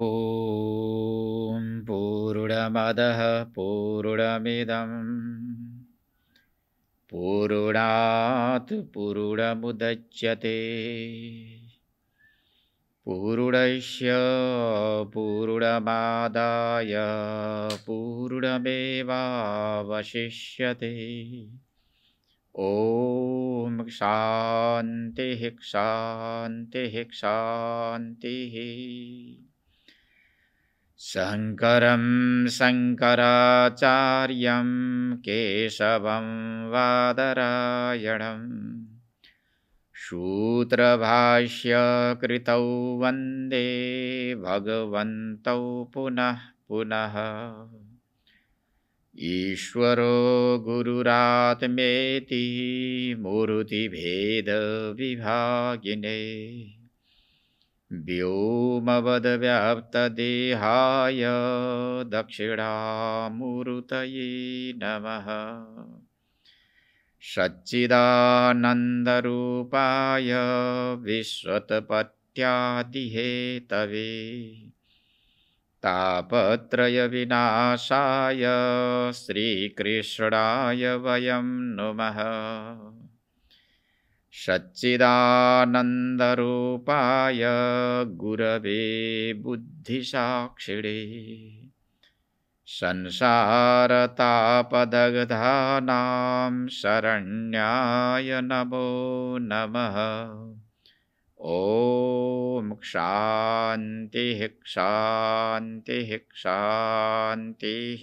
ॐ पूर्णमदः पूर्णमिदं पूर्णात् पूर्णमुदच्यते पूर्णस्य पूर्णमादाय पूर्णमेवावशिष्यते ॐ शान्तिः शान्तिः शान्तिः शङ्करं शङ्कराचार्यं केशवं वादरायणं सूत्रभाष्यकृतौ वन्दे भगवन्तौ पुनः पुनः ईश्वरो गुरुरात्मेति मूर्तिभेदविभागिने व्योमवद्व्याप्तदेहाय दक्षिणामूर्तये नमः सच्चिदानन्दरूपाय विश्वोत्पत्त्यादिहेतवे तापत्रयविनाशाय श्रीकृष्णाय वयं नुमः सच्चिदानन्दरूपाय गुरवे बुद्धिसाक्षिणे संसारतापदग्धानां शरण्याय नमो नमः ॐ शान्तिः शान्तिः शान्तिः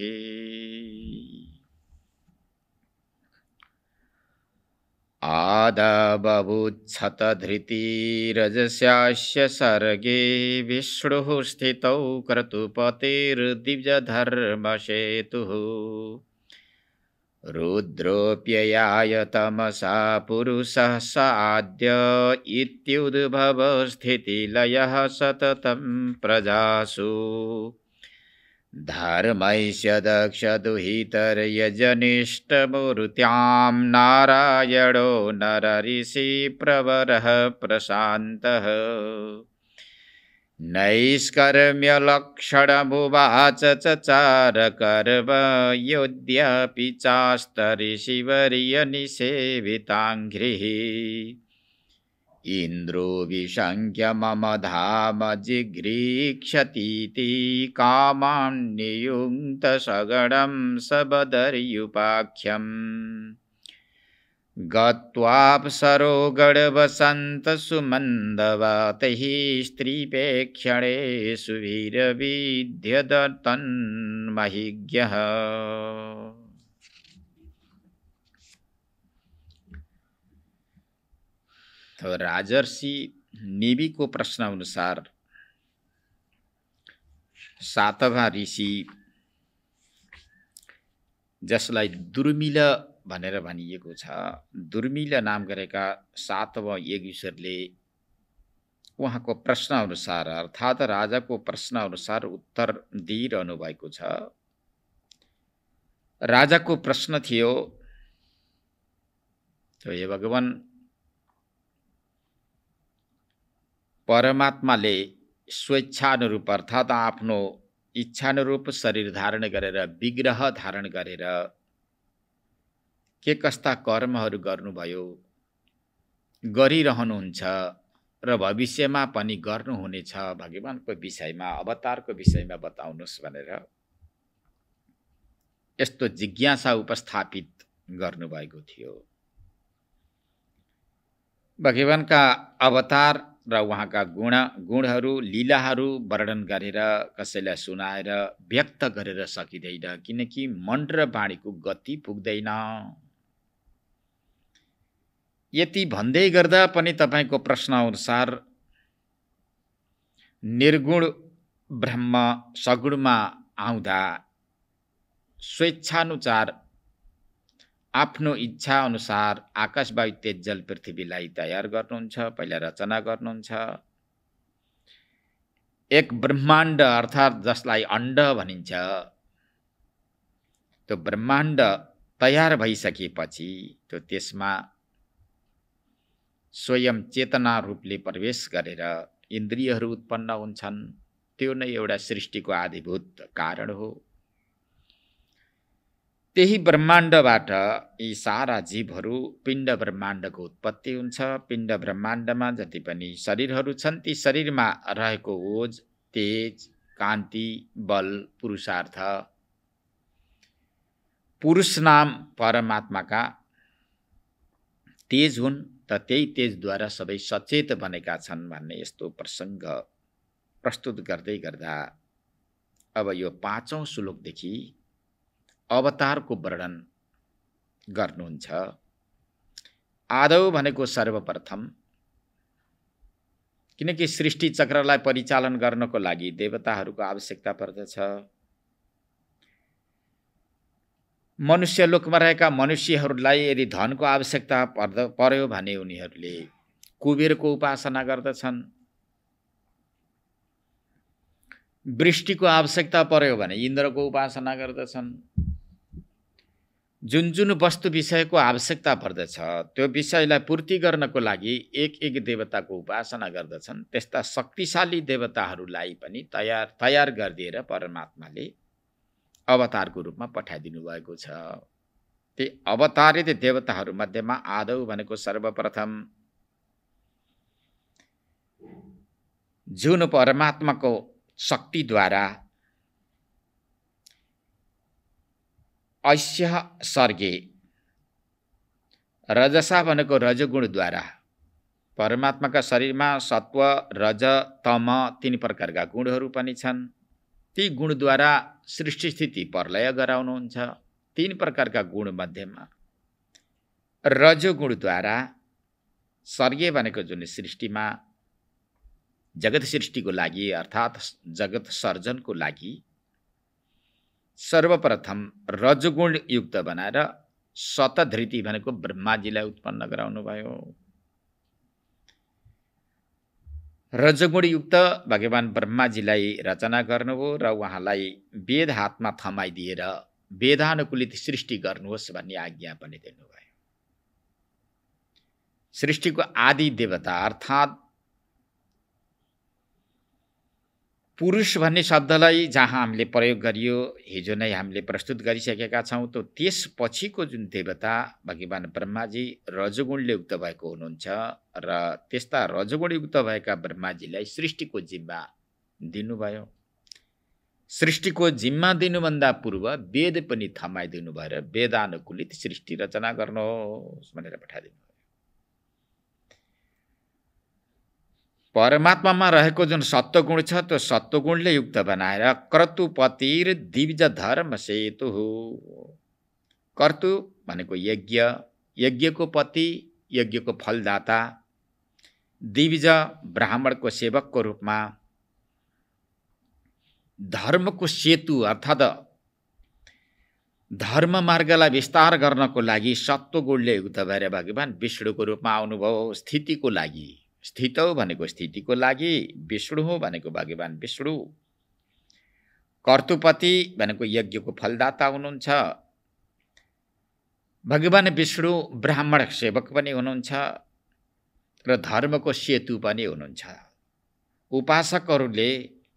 आदबभूत्सतधृतिरजस्यास्य सर्गे विष्णुः स्थितौ क्रतुपतिर्दिव्यधर्मसेतुः रुद्रोऽप्ययाय तमसा पुरुषः स आद्य इत्युद्भवस्थितिलयः सततं प्रजासु धर्मैस्य दक्षदुहितर्यजनिष्ठमूर्त्यां नारायणो नरऋषिप्रवरः प्रशान्तः नैष्कर्म्यलक्षणमुवाच चचारकर्म योऽद्यापि चास्तऋषिवर्यनिसेविताङ्घ्रिः इन्द्रो विशङ्क्य मम धाम जिघ्रीक्षतीति कामां नियुङ्क्तसगणं सबदर्युपाख्यम् गत्वाप्सरो गणवसन्तसुमन्दवतैः स्त्रीपेक्षणे सुवीरविद्यदत्तन्महिज्ञः तो राजर्षि निबी को प्रश्न अनुसार सातवां ऋषि जसलाई दुर्मिल भनेर भनिएको छ, दुर्मिल नाम गरेका सातवां यज्ञेश्वरले उहाँको प्रश्न अनुसार अर्थात् राजाको प्रश्न अनुसार उत्तर दिइरहनु भएको छ। राजाको प्रश्न थियो, हे भगवान, परमात्माले स्वेच्छानुरूप अर्थात् आफ्नो इच्छानुरूप शरीर धारण गरेर विग्रह धारण गरेर के कस्ता कर्महरू गर्नुभयो, गरिरहनुहुन्छ र भविष्यमा पनि गर्नुहुनेछ भगवानको विषयमा, अवतारको विषयमा बताउनुहोस् भनेर यस्तो जिज्ञासा उपस्थापित गर्नुभएको थियो। भगवानका अवतार र उहाँका गुणहरू लीलाहरू वर्णन गरेर कसैलाई सुनाएर व्यक्त गरेर सकिँदैन, किनकि मन र वाणीको गति पुग्दैन। यति भन्दै गर्दा पनि तपाईको प्रश्न अनुसार निर्गुण ब्रह्म सगुणमा आउँदा स्वेच्छानुसार आफ्नो इच्छा अनुसार आकाश वायु तेज जल पृथ्वीलाई तयार गर्नुहुन्छ, पहिला रचना गर्नुहुन्छ। एक ब्रह्माण्ड अर्थात् जसलाई अण्ड भनिन्छ, त्यो ब्रह्माण्ड तयार भइसकेपछि त्यो त्यसमा स्वयं चेतना रूपले प्रवेश गरेर इन्द्रियहरू उत्पन्न हुन्छन्। त्यो नै एउटा सृष्टिको आधारभूत कारण हो। त्यही ब्रह्माण्डबाट यी सारा जीवहरू पिण्ड ब्रह्माण्डको उत्पत्ति हुन्छ। पिण्ड ब्रह्माण्डमा जति पनि शरीरहरू छन् ती शरीरमा रहेको ओज, तेज, कान्ति, बल, पुरुषार्थ, पुरुष नाम परमात्माका तेज हुन् त त्यही तेजद्वारा सबै सचेत बनेका छन् भन्ने यस्तो प्रसङ्ग प्रस्तुत गर्दै गर्दा अब यो 5औं श्लोकदेखि अवतारको वर्णन गर्नुहुन्छ। आदौ भनेको सर्वप्रथम, किनकि सृष्टि चक्रलाई परिचालन गर्नको लागि देवताहरूको आवश्यकता पर्दछ। मनुष्य लोकमा रहेका मनुष्यहरूलाई यदि धनको आवश्यकता पर्यो भने उनीहरूले कुबेरको उपासना गर्दछन्। वृष्टिको आवश्यकता पर्यो भने इन्द्रको उपासना गर्दछन्। जुन जुन वस्तु विषयको आवश्यकता पर्दछ त्यो विषयलाई पूर्ति गर्नको लागि एक एक देवताको उपासना गर्दछन्। त्यस्ता शक्तिशाली देवताहरूलाई पनि तयार गरिदिएर परमात्माले अवतारको रूपमा पठाइदिनु भएको छ। ती अवतारित देवताहरू मध्येमा आदौ भनेको सर्वप्रथम, जुन परमात्माको शक्तिद्वारा ऐस्य सर्गे, रजसा भनेको रजगुणद्वारा, परमात्माका शरीरमा सत्व, रज, तम 3 प्रकारका गुणहरू पनि छन्। ती गुणद्वारा सृष्टि स्थिति प्रलय गराउनुहुन्छ। 3 प्रकारका गुण मध्येमा रजोगुणद्वारा सर्गे भनेको जुन सृष्टिमा जगत सृष्टिको लागि अर्थात् जगत सर्जनको लागि सर्वप्रथम रजगुण युक्त बनाएर शतधृति भनेको ब्रह्माजीलाई उत्पन्न गराउनु भयो। रजगुण युक्त भगवान ब्रह्माजीलाई रचना गर्नुभयो र उहाँलाई वेद हातमा थमाइदिएर वेदानुकूलित सृष्टि गर्नुहोस् भन्ने आज्ञा पनि दिनुभयो। सृष्टिको आदि देवता अर्थात् पुरुष भन्ने शब्दलाई जहाँ हामीले प्रयोग गरियो, हिजो नै हामीले प्रस्तुत गरिसकेका छौँ, त त्यसपछिको जुन देवता भगवान ब्रह्माजी रजगुणले युक्त भएको हुनुहुन्छ र त्यस्ता रजगुणयुक्त भएका ब्रह्माजीलाई सृष्टिको जिम्मा दिनुभयो। सृष्टिको जिम्मा दिनुभन्दा पूर्व वेद पनि थमाइदिनु भएर वेदानुकूलित सृष्टि रचना गर्नुहोस् भनेर पठाइदिनु। परमात्मामा रहेको जुन सत्वगुण छ त्यो सत्वगुणले युक्त बनाएर कर्तुपतिर दिव्ज धर्म सेतु हो। कर्तु भनेको यज्ञ, यज्ञको पति, यज्ञको फलदाता, दिव्ज ब्राह्मणको सेवकको रूपमा, धर्मको सेतु अर्थात् धर्म मार्गलाई विस्तार गर्नको लागि सत्वगुणले युक्त भएर भगवान विष्णुको रूपमा आउनुभयो। स्थितिको लागि, स्थितौ भनेको स्थितिको लागि, विष्णु हो भनेको भगवान विष्णु, कर्तुपति भनेको यज्ञको फलदाता हुनुहुन्छ, भगवान विष्णु ब्राह्मण सेवक पनि हुनुहुन्छ र धर्मको सेतु पनि हुनुहुन्छ। उपासकहरूले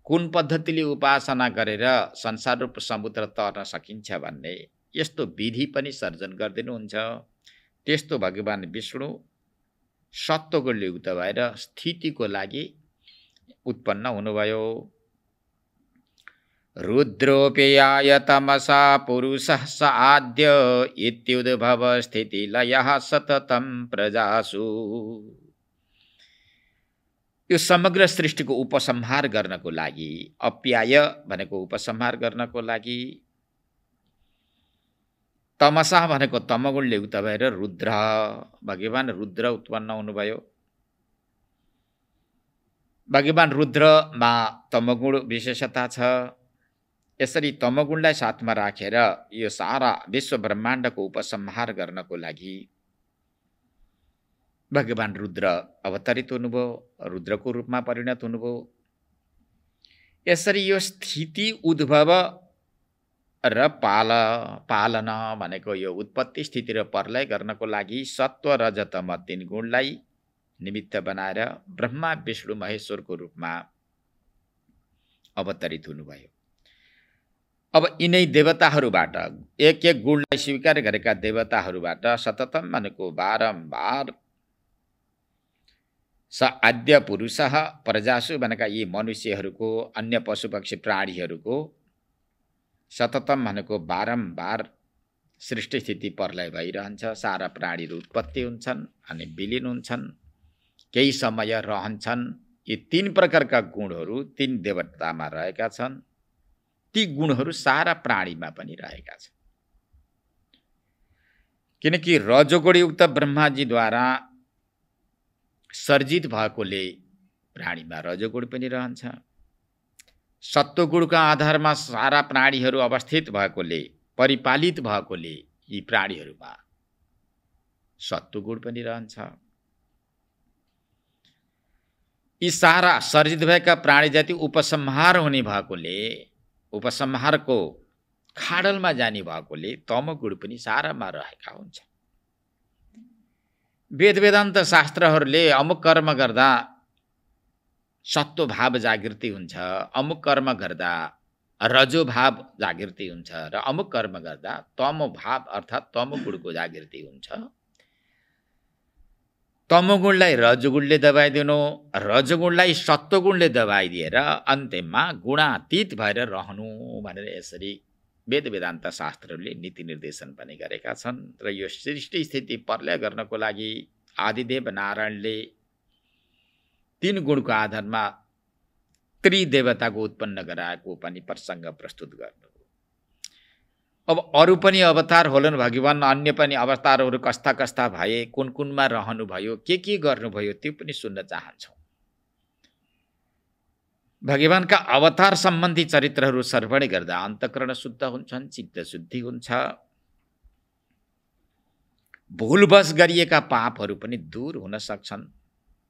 कुन पद्धतिले उपासना गरेर संसार रूप समुद्र तर्न सकिन्छ भन्ने यस्तो विधि पनि सर्जन गरिदिनुहुन्छ। त्यस्तो भगवान विष्णु सत्वगुणले युक्त भएर स्थितिको लागि उत्पन्न हुनुभयो। रुद्रोपेयाय तमसा पुरुषः स आद्य इत्युद्भव स्थितिलयः सततं प्रजासु। यो समग्र सृष्टिको उपसंहार गर्नको लागि, अप्याय भनेको उपसंहार गर्नको लागि, तमसा भनेको तमगुणले युक्त भएर रुद्र, भगवान रुद्र उत्पन्न हुनुभयो। भगवान रुद्रमा तमगुण विशेषता छ। यसरी तमगुणलाई साथमा राखेर यो सारा विश्व ब्रह्माण्डको उपसंहार गर्नको लागि भगवान रुद्र अवतरित हुनुभयो, रुद्रको रूपमा परिणत हुनुभयो। यसरी यो स्थिति उद्भव र पालना भनेको यो उत्पत्ति स्थिति र प्रलय गर्नको लागि सत्व रज तम 3 गुणलाई निमित्त बनाएर ब्रह्मा विष्णु महेश्वरको रूपमा अवतरित हुनुभयो। अब यिनै देवताहरूबाट एक एक गुणलाई स्वीकार गरेका देवताहरूबाट सततम भनेको बारम्बार स आद्य पुरुषः प्रजासु भनेका यी मनुष्यहरूको अन्य पशुपक्षी प्राणीहरूको सततम भनेको बारम्बार सृष्टि स्थिति प्रलय भइरहन्छ। सारा प्राणीहरू उत्पत्ति हुन्छन् अनि विलीन हुन्छन्, केही समय रहन्छन्। यी तीन प्रकारका गुणहरू तीन देवतामा रहेका छन्। ती गुणहरू सारा प्राणीमा पनि रहेका छन्, किनकि रजोगुणयुक्त ब्रह्माजीद्वारा सर्जित भएकोले प्राणीमा रजोगुण पनि रहन्छ। सत्वगुणका आधारमा सारा प्राणीहरू अवस्थित भएकोले, परिपालित भएकोले यी प्राणीहरूमा सत्वगुण पनि रहन्छ। यी सारा सर्जित भएका प्राणी जाति उपसंहार हुने भएकोले, उपसंहारको खाडलमा जाने भएकोले तमोगुण पनि सारामा रहेका हुन्छ। वेद वेदान्त शास्त्रहरूले अमुक कर्म गर्दा सत्व भाव जागृति हुन्छ, अमुक कर्म गर्दा रजो भाव जागृति हुन्छ र अमुक कर्म गर्दा तमो भाव अर्थात् तमोगुणको जागृति हुन्छ। तमोगुणलाई रजोगुणले दबाइदिनु, रजोगुणलाई सत्वगुणले दबाइदिएर अन्त्यमा गुणातीत भएर रहनु भनेर यसरी वेद वेदान्त शास्त्रहरूले नीति निर्देशन पनि गरेका छन्। र यो सृष्टि स्थिति प्रलय गर्नको लागि आदिदेव नारायणले तीन गुणको आधारमा त्रिदेवताको उत्पन्न गराएको पनि प्रसङ्ग प्रस्तुत गर्नु। अब अरू पनि अवतार होलन् भगवान, अन्य पनि अवतारहरू कस्ता कस्ता भए, कुन कुनमा रहनुभयो, के गर्नुभयो त्यो पनि सुन्न चाहन्छौँ। भगवानका अवतार सम्बन्धी चरित्रहरू श्रवण गर्दा अन्तःकरण शुद्ध हुन्छन्, चित्त शुद्धि हुन्छ, भुलवश गरिएका पापहरू पनि दूर हुन सक्छन्।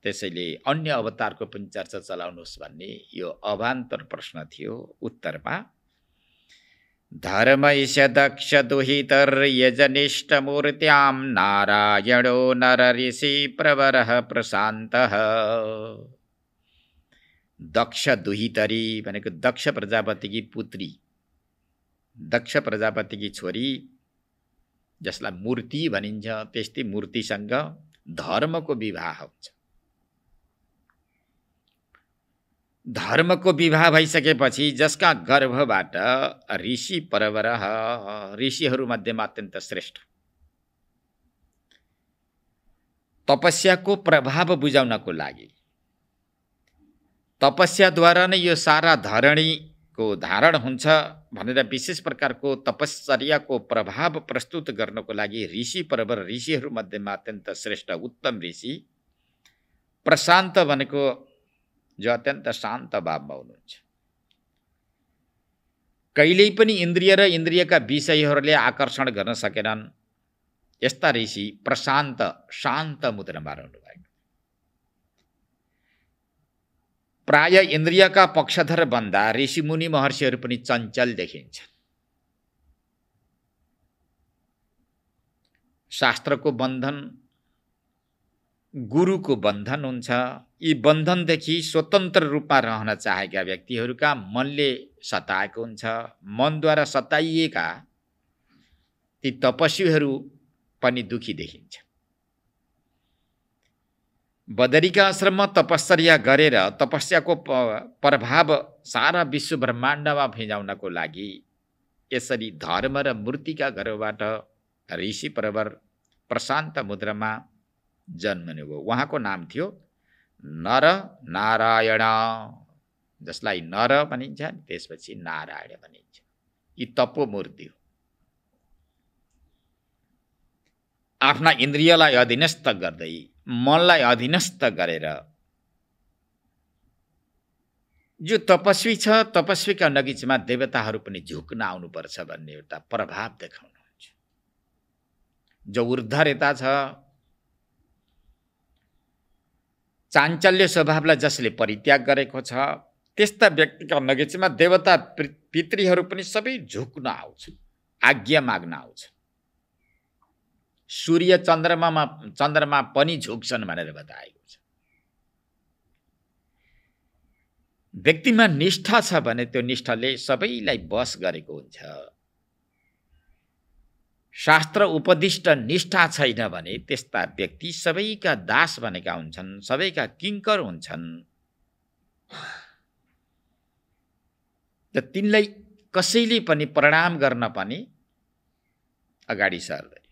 त्यसैले अन्य अवतारको पनि चर्चा चलाउनुहोस् भन्ने यो अभान्तर प्रश्न थियो। उत्तरमा धर्मैष दक्ष दुहितर्यजनिष्ठमूर्त्यां नारायणो नरऋषि प्रवरः प्रशान्तः। दक्ष दुहितरी भनेको दक्ष प्रजापतिकी पुत्री, दक्ष प्रजापतिकी छोरी जसलाई मूर्ति भनिन्छ, त्यस्तै मूर्तिसँग धर्मको विवाह हुन्छ। धर्मको विवाह भइसकेपछि जसका गर्भबाट ऋषि परवर, ऋषिहरू मध्येमा अत्यन्त श्रेष्ठ, तपस्याको प्रभाव बुझाउनको लागि, तपस्याद्वारा नै यो सारा धरणीको धारण हुन्छ भनेर विशेष प्रकारको तपश्चर्याको प्रभाव प्रस्तुत गर्नको लागि ऋषि परवर, ऋषिहरू मध्येमा अत्यन्त श्रेष्ठ उत्तम ऋषि प्रशान्त भनेको जो अत्यन्त शान्त भावमा हुनुहुन्छ। कहिल्यै पनि इन्द्रिय र इन्द्रियका विषयहरूले आकर्षण गर्न सकेनन् यस्ता ऋषि प्रशान्त शान्त मुद्रामा रहनु भएको। प्राय इन्द्रियका पक्षधर भन्दा ऋषि मुनि महर्षिहरू पनि चञ्चल देखिन्छन्। शास्त्रको बन्धन, गुरुको बन्धन हुन्छ। यी बन्धनदेखि स्वतन्त्र रूपमा रहन चाहेका व्यक्तिहरूका मनले सताएको हुन्छ। मनद्वारा सताइएका ती तपस्वीहरू पनि दुखी देखिन्छ। बदरीका आश्रममा तपश्चर्या गरेर तपस्याको प्रभाव सारा विश्व ब्रह्माण्डमा फिजाउनको लागि यसरी धर्म र मूर्तिका गर्भबाट ऋषि परवर प्रशान्त मुद्रामा जन्मनुभयो। उहाँको नाम थियो नर नारायण, जसलाई नर भनिन्छ त्यसपछि नारायण भनिन्छ। यी तपोमूर्ति हो। आफ्ना इन्द्रियलाई अधीनस्थ गर्दै, मनलाई अधीनस्थ गरेर जो तपस्वी छ, तपस्वीका नजिकमा देवताहरू पनि झुक्न आउनुपर्छ भन्ने एउटा प्रभाव देखाउनुहुन्छ। जो ऊर्ध्वरेता छ, चाञ्चल्य स्वभावलाई जसले परित्याग गरेको छ, त्यस्ता व्यक्तिका नजिकमा देवता पितृहरू पनि सबै झुक्न आउँछन्, आज्ञा माग्न आउँछन्। सूर्य चन्द्रमा पनि झुक्छन् भनेर बताएको छ। व्यक्तिमा निष्ठा छ भने त्यो निष्ठाले सबैलाई बस गरेको हुन्छ। शास्त्र उपदिष्ट निष्ठा छैन भने त्यस्ता व्यक्ति सबैका दास बनेका हुन्छन्, सबैका किङ्कर हुन्छन्। त तिनलाई कसैले पनि प्रणाम गर्न पनि अगाडि सर्दैन।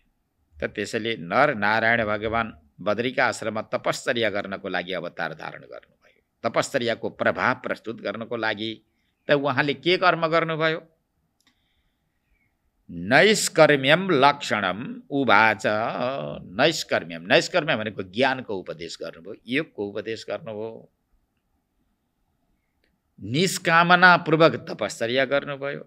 त त्यसैले नर नारायण भगवान बद्रिका आश्रममा तपश्चर्या गर्नको लागि अवतार धारण गर्नुभयो। तपश्चर्याको प्रभाव प्रस्तुत गर्नको लागि त उहाँले के कर्म गर्नुभयो? नैष्कर्म्यम लक्षणम उवाच। नैष्कर्म्यम, नैष्कर्म्य भनेको ज्ञानको उपदेश गर्नुभयो, योगको उपदेश गर्नुभयो। निष्कामनापूर्वक तपश्चर्या गर्नुभयो।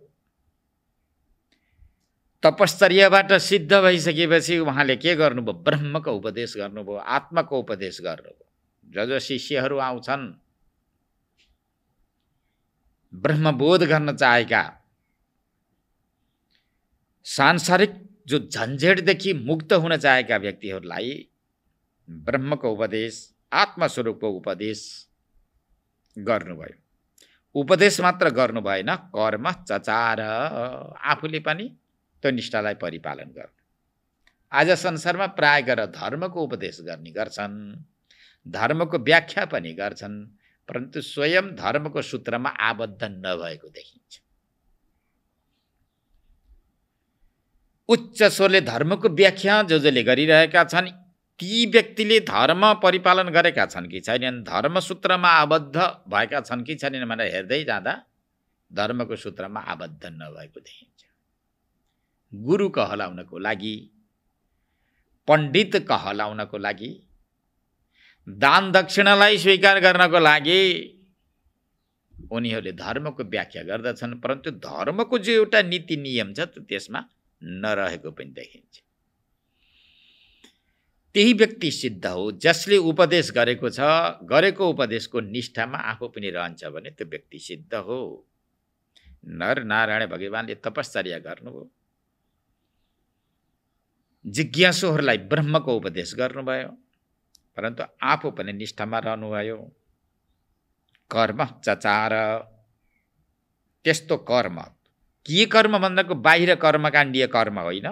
तपश्चर्याबाट सिद्ध भइसकेपछि उहाँले के गर्नुभयो? ब्रह्मको उपदेश गर्नुभयो, आत्माको उपदेश गर्नुभयो। जो शिष्यहरू आउँछन् ब्रह्मबोध गर्न चाहेका, सांसारिक जो झन्झटदेखि मुक्त हुन चाहेका व्यक्तिहरूलाई ब्रह्मको उपदेश, आत्मस्वरूपको उपदेश गर्नुभयो। उपदेश मात्र गर्नु भएन, कर्म चचार, आफूले पनि त्यो निष्ठालाई परिपालन गर्नु। आज संसारमा प्राय गरेर धर्मको उपदेश गर्ने गर्छन्, धर्मको व्याख्या पनि गर्छन्, परन्तु स्वयं धर्मको सूत्रमा आबद्ध नभएको देखिन्छ। उच्च स्वरले धर्मको व्याख्या जसले गरिरहेका छन् ती व्यक्तिले धर्म परिपालन गरेका छन् कि छैनन्, धर्मसूत्रमा आबद्ध भएका छन् कि छैनन् भनेर हेर्दै जाँदा धर्मको सूत्रमा आबद्ध नभएको देखिन्छ। गुरु कहलाउनको लागि, पण्डित कहलाउनको लागि, दान दक्षिणालाई स्वीकार गर्नको लागि उनीहरूले धर्मको व्याख्या गर्दछन्, परन्तु धर्मको जो एउटा नीति नियम छ त्यसमा नरहेको पनि देखिन्छ। त्यही व्यक्ति सिद्ध हो जसले उपदेश गरेको छ, गरेको उपदेशको निष्ठामा आफू पनि रहन्छ भने त्यो व्यक्ति सिद्ध हो। नर नारायण भगवानले तपश्चर्या गर्नुभयो, जिज्ञासुहरूलाई ब्रह्मको उपदेश गर्नुभयो, परन्तु आफू पनि निष्ठामा रहनुभयो। कर्म चचार, त्यस्तो कर्म, के कर्म भन्दाको बाहिर कर्मकाण्डीय कर्म होइन,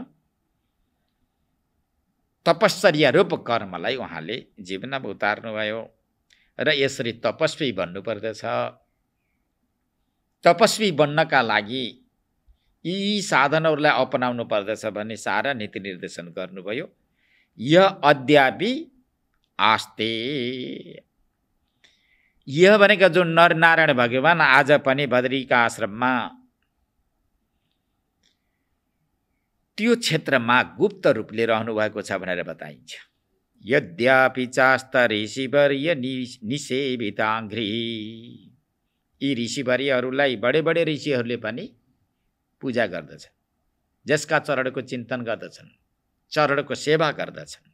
तपश्चर्या रूप कर्मलाई उहाँले जीवनमा उतार्नुभयो र यसरी तपस्वी बन्नुपर्दछ। तपस्वी बन्नका लागि यी साधनहरूलाई अपनाउनु पर्दछ भन्ने सारा नीति निर्देशन गर्नुभयो। यह अद्यापि आस्ते, यह भनेका जो नर नारायण भगवान आज पनि बद्रिका आश्रममा त्यो क्षेत्रमा गुप्त रूपले रहनुभएको छ भनेर बताइन्छ। यद्यपि चास्त ऋषिवर्य निसेविताङ्घ्रि, यी ऋषिवर्यहरूलाई बडे बडे ऋषिहरूले पनि पूजा गर्दछन्, जसका चरणको चिन्तन गर्दछन्, चरणको सेवा गर्दछन्।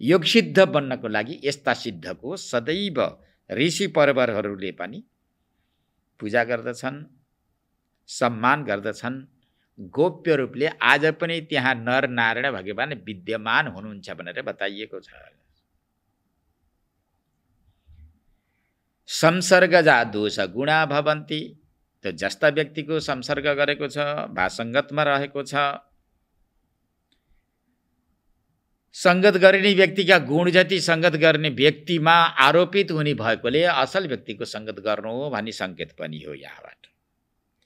योग सिद्ध बन्नको लागि यस्ता सिद्धको सदैव ऋषि परवरहरूले पनि पूजा गर्दछन्, सम्मान गर्दछन्। गोप्य रूपले आज पनि त्यहाँ नर नारायण भगवान विद्यमान हुनुहुन्छ भनेर बताइएको छ। संसर्गजा दोष गुणा भवन्ति, त्यो जस्ता व्यक्तिको संसर्ग गरेको छ, भासङ्गतमा रहेको छ, संगत गर्ने व्यक्तिका गुण जति संगत गर्ने व्यक्तिमा आरोपित हुने भएकोले असल व्यक्तिको संगत गर्नु हो भन्ने सङ्केत पनि हो। यहाँबाट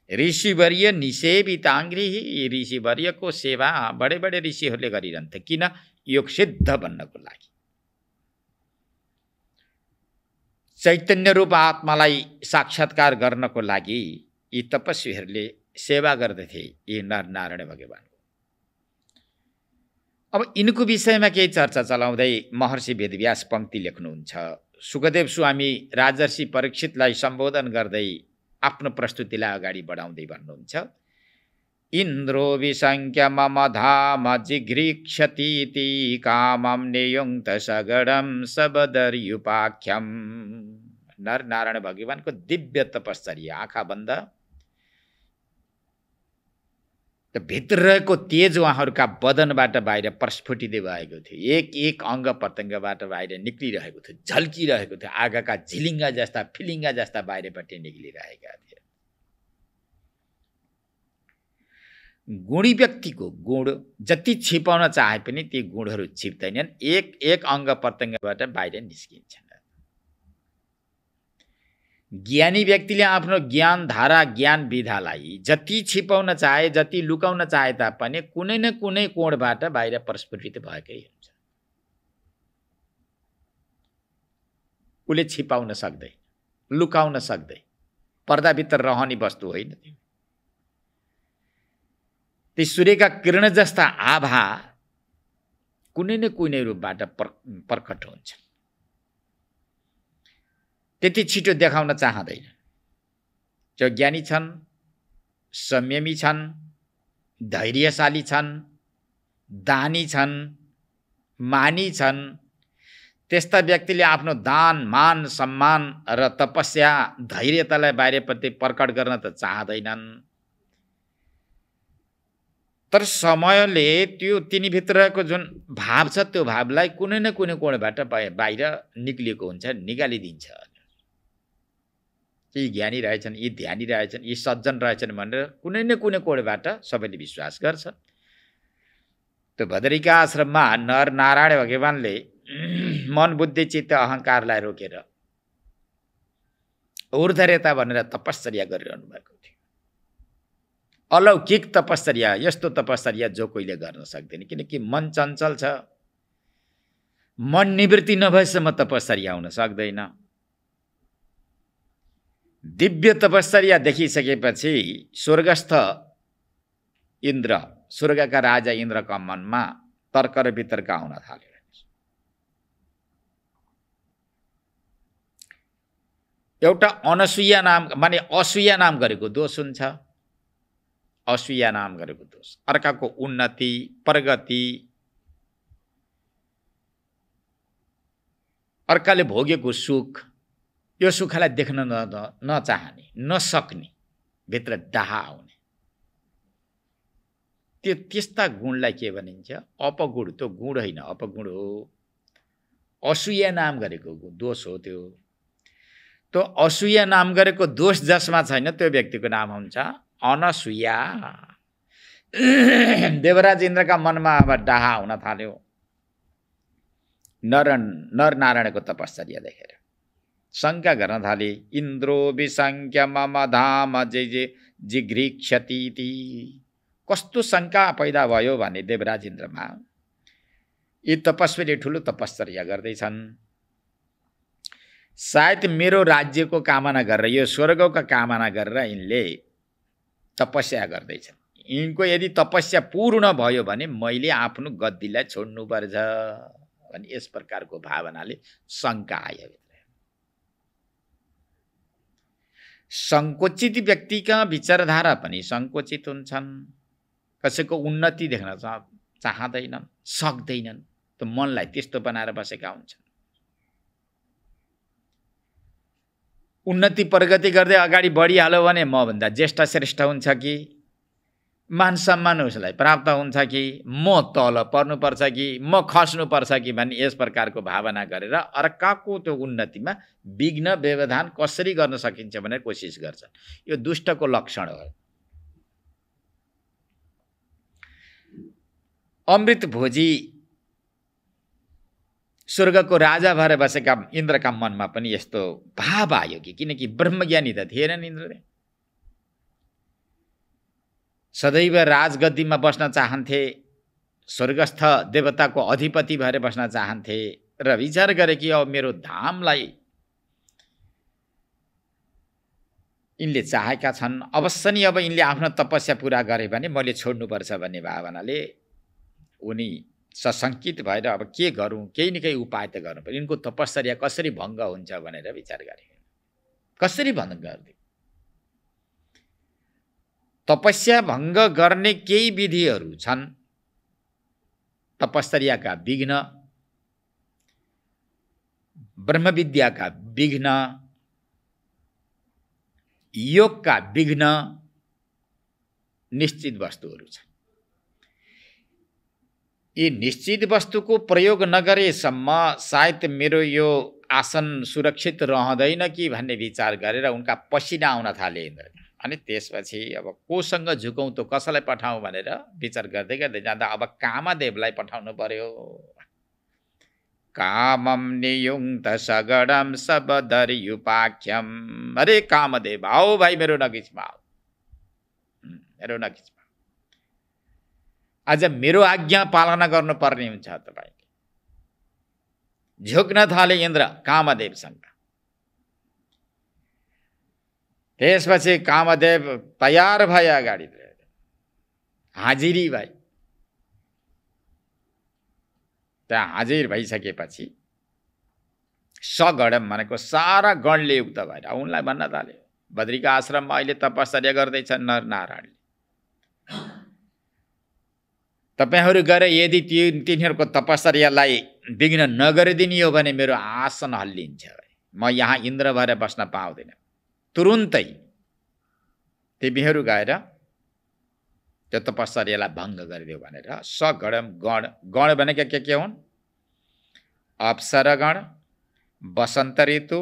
ऋषिवर्य निसेविताङ्घ्रि, ऋषिवर्यको सेवा बडे बडे ऋषिहरूले गरिरहन्थे। किन? योग सिद्ध बन्नको लागि, चैतन्य रूप आत्मालाई साक्षात्कार गर्नको लागि यी तपस्वीहरूले सेवा गर्दथे यी नर नारायण भगवान। अब यिनको विषयमा केही चर्चा चलाउँदै महर्षि वेदव्यास पंक्ति लेख्नुहुन्छ। सुखदेव स्वामी राजर्षि परीक्षितलाई सम्बोधन गर्दै आफ्नो प्रस्तुतिलाई अगाडि बढाउँदै भन्नुहुन्छ, इन्द्रो विसङ्ख्य मम धाम जिघ्रीक्षतीति कामं नियुङ्क्त सगडं सबदर्युपाख्यम। नर नारायण भगवानको दिव्य तपश्चर्या, आँखा बन्द त भित्रको तेज उहाँहरूका बदनबाट बाहिर प्रस्फुटित भएको थियो। एक एक अङ्ग प्रत्यङ्गबाट बाहिर निक्लिरहेको थियो, झल्किरहेको थियो, आगाका झिलिङ्गा जस्ता फिलिङ्गा जस्ता बाहिरपट्टि निक्लिरहेका थिए। गुणी व्यक्तिको गुण जति छिपाउन चाहे पनि ती गुणहरू छिप्दैनन्, एक एक अङ्ग प्रत्यङ्गबाट बाहिर निस्किन्छन्। ज्ञानी व्यक्तिले आफ्नो ज्ञान धारा ज्ञान विधालाई जति छिपाउन चाहे जति लुकाउन चाहे तापनि कुनै न कुनै कोणबाट बाहिर प्रस्फुटित भएकै हुन्छ। उसले छिपाउन सक्दैन, लुकाउन सक्दैन, पर्दाभित्र रहने वस्तु होइन त्यो। ती सूर्यका किरण जस्ता आभा कुनै न कुनै रूपबाट प्रकट हुन्छ। त्यति छिटो देखाउन चाहँदैन। जो ज्ञानी छन्, संयमी छन्, धैर्यशाली छन्, दानी छन्, मानी छन्, त्यस्ता व्यक्तिले आफ्नो दान मान सम्मान र तपस्या धैर्यतालाई बाहिरपट्टि प्रकट गर्न त चाहँदैनन्। तर समयले त्यो तिनीभित्रको जुन भाव छ त्यो भावलाई कुनै न कुनै कोणबाट बाहिर निक्लिएको हुन्छ, निकालिदिन्छ। यी ज्ञानी रहेछन्, यी ध्यानी रहेछन्, यी सज्जन रहेछन् भनेर कुनै न कुनै कोणबाट सबैले विश्वास गर्छ। त्यो भदरिका आश्रममा नर नारायण भगवानले मन बुद्धि चित्त अहङ्कारलाई रोकेर ऊर्ध्वरेता भनेर तपश्चर्या गरिरहनु भएको थियो। अलौकिक तपश्चर्या, यस्तो तपश्चर्या जो कोहीले गर्न सक्दैन, किनकि मन चञ्चल छ। मन निवृत्ति नभएसम्म तपश्चर्या हुन सक्दैन। दिव्य तपश्चर्या देखिसकेपछि स्वर्गस्थ इन्द्र, स्वर्गका राजा इन्द्रका मनमा तर्क र वितर्क आउन थाल्यो। एउटा अनसुया नाम माने असूया नाम गरेको दोष हुन्छ। असूया नाम गरेको दोष, अर्काको उन्नति प्रगति, अर्काले भोगेको सुख, यो सुखलाई देख्न नचाहने, नसक्ने, भित्र डाहा आउने, त्यो त्यस्ता गुणलाई के भनिन्छ? अपगुण। त्यो गुण होइन, अपगुण हो। असूया नाम गरेको दोष हो त्यो। त्यो असूया नाम गरेको दोष जसमा छैन त्यो व्यक्तिको नाम हुन्छ अनसूया। देवराज इन्द्रका मनमा अब डाहा हुन थाल्यो नर नारायणको तपश्चर्या देखेर। शङ्का गर्न थाले, इन्द्रो विसङ्ख्य मम धाम जिघ्रीक्षतीति। कस्तो शङ्का पैदा भयो भने देवराज इन्द्रमा, यी तपस्वीले ठुलो तपश्चर्या गर्दैछन्, सायद मेरो राज्यको कामना गरेर, यो स्वर्गको कामना गरेर यिनले तपस्या गर्दैछन्। यिनको यदि तपस्या पूर्ण भयो भने मैले आफ्नो गद्दीलाई छोड्नुपर्छ भने यस प्रकारको भावनाले शङ्का आयो। सङ्कुचित व्यक्तिका विचारधारा पनि सङ्कुचित हुन्छन्। कसैको उन्नति देख्न चाहँदैनन्, सक्दैनन्, त मनलाई त्यस्तो बनाएर बसेका हुन्छन्। उन्नति प्रगति गर्दै अगाडि बढिहाल्यो भने म भन्दा ज्येष्ठ श्रेष्ठ हुन्छ कि, मान सम्मान उसलाई प्राप्त हुन्छ कि, म तल पर्नुपर्छ कि, म खस्नुपर्छ कि भन्ने यस प्रकारको भावना गरेर अर्काको त्यो उन्नतिमा विघ्न व्यवधान कसरी गर्न सकिन्छ भनेर कोसिस गर्छन्। यो दुष्टको लक्षण हो। अमृत भोजी स्वर्गको राजा भएर बसेका इन्द्रका मनमा पनि यस्तो भाव आयो कि, किनकि ब्रह्मज्ञानी त थिएनन् इन्द्रले, सदैव राजगद्दीमा बस्न चाहन्थे, स्वर्गस्थ देवताको अधिपति भएर बस्न चाहन्थे र विचार गरे कि अब मेरो धामलाई यिनले चाहेका छन्, अवश्य नै अब यिनले आफ्नो तपस्या पूरा गरे भने मैले छोड्नुपर्छ भन्ने भावनाले उनी सशङ्कित भएर अब के गरौँ, केही न केही उपाय त गर्नु पर्यो, यिनको तपश्चर्या कसरी भङ्ग हुन्छ भनेर विचार गरे। कसरी भङ्ग गर्ने? तपस्या भङ्ग गर्ने केही विधिहरू छन्। तपश्चर्याका विघ्न, ब्रह्मविद्याका विघ्न, योगका विघ्न निश्चित वस्तुहरू छन्। यी निश्चित वस्तुको प्रयोग नगरेसम्म सायद मेरो यो आसन सुरक्षित रहँदैन कि भन्ने विचार गरेर उनका पसिना आउन थाले इन्द्र। अनि त्यसपछि अब कोसँग झुकौँ त कसलाई पठाउँ भनेर विचार गर्दै गर्दै जाँदा अब कामदेवलाई पठाउनु पर्यो। कामम नियुक्त सगडम सबदर्युपाख्यम। अरे कामदेव आओ भाइ मेरो नगिचमा आओ, मेरो नगिचमा। आज मेरो आज्ञा पालना गर्नुपर्ने हुन्छ तपाईले। झुक्न थाले इन्द्र कामदेवसँग। त्यसपछि कामदेव तयार भए अगाडि हाजिरी भाइ। त्यहाँ हाजिर भइसकेपछि सगडम भनेको सारा गणले युक्त भएर उनलाई भन्न थाल्यो, बद्रीका आश्रममा अहिले तपस्या गर्दैछन् नर नारायणले। तपाईहरू गएर यदि तिनीहरूको तपस्यालाई विघ्न नगरिदिने हो भने मेरो आसन हल्लिन्छ, म यहाँ इन्द्र भएर बस्न पाउँदैन। तुरुन्तै तिमीहरू गएर त्यो तपस्यालाई भङ्ग गरिदियो भनेर सगणम गण। गण भनेका के हुन्? अप्सरगण, वसन्त ऋतु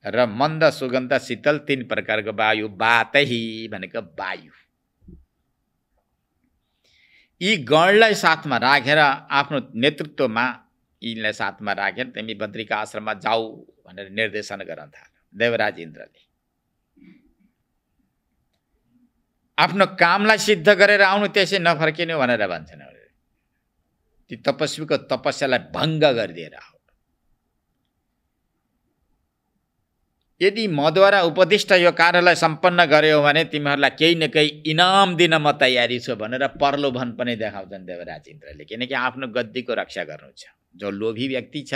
र मन्द सुगन्ध शीतल 3 प्रकारको वायु। बातही भनेको वायु। यी गणलाई साथमा राखेर आफ्नो नेतृत्वमा यिनलाई साथमा राखेर तिमी बद्रीका आश्रममा जाऊ भनेर निर्देशन गर्न थाल्यो देवराज इन्द्रले। आफ्नो कामलाई सिद्ध गरेर आउनु, त्यसै नफर्किनु भनेर भन्छन्। ती तपस्वीको तपस्यालाई भङ्ग गरिदिएर आऊ। यदि मद्वारा उपदिष्ट यो कार्यलाई सम्पन्न गर्यो भने तिमीहरूलाई केही न केही इनाम दिन म तयारी छु भनेर प्रलोभन पनि देखाउँछन् देवराज इन्द्रले। किनकि आफ्नो गद्दीको रक्षा गर्नु छ। जो लोभी व्यक्ति छ,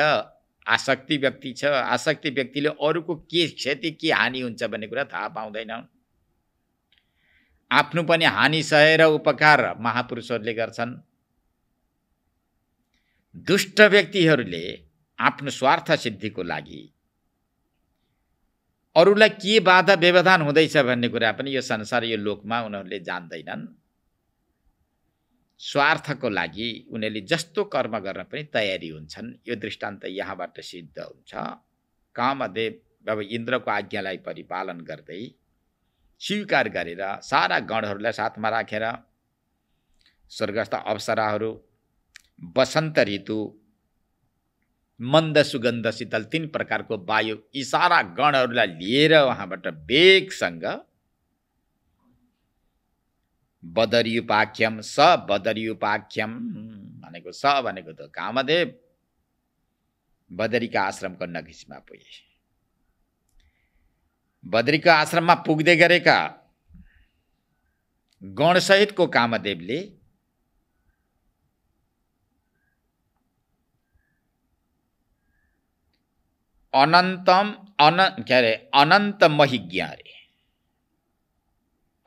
आसक्ति व्यक्ति छ, आसक्ति व्यक्तिले अरूको के क्षति के हानि हुन्छ भन्ने कुरा थाहा पाउँदैन। आफ्नो पनि हानि सहेर उपकार महापुरुषहरूले गर्छन्। दुष्ट व्यक्तिहरूले आफ्नो स्वार्थ सिद्धिको लागि अरूलाई के बाधा व्यवधान हुँदैछ भन्ने कुरा पनि यो संसार यो लोकमा उनीहरूले जान्दैनन्। स्वार्थको लागि उनीहरूले जस्तो कर्म गर्न पनि तयारी हुन्छन्। यो दृष्टान्त यहाँबाट सिद्ध हुन्छ। कामदेव अब इन्द्रको आज्ञालाई परिपालन गर्दै स्वीकार गरेर सारा गणहरूलाई साथमा राखेर स्वर्गस्थ अप्सराहरू, वसन्त ऋतु, मन्द सुगन्ध शीतल 3 प्रकारको वायु, यी सारा गणहरूलाई लिएर वहाँबाट वेगसँग बदर्युपाख्यम स बदर्युपाख्यम भनेको स भनेको त कामदेव बदरीका आश्रमको नगिचमा पुगे। बद्रीका आश्रममा पुग्दै गरेका गणसहितको कामदेवले अनन्त महिज्ञ अरे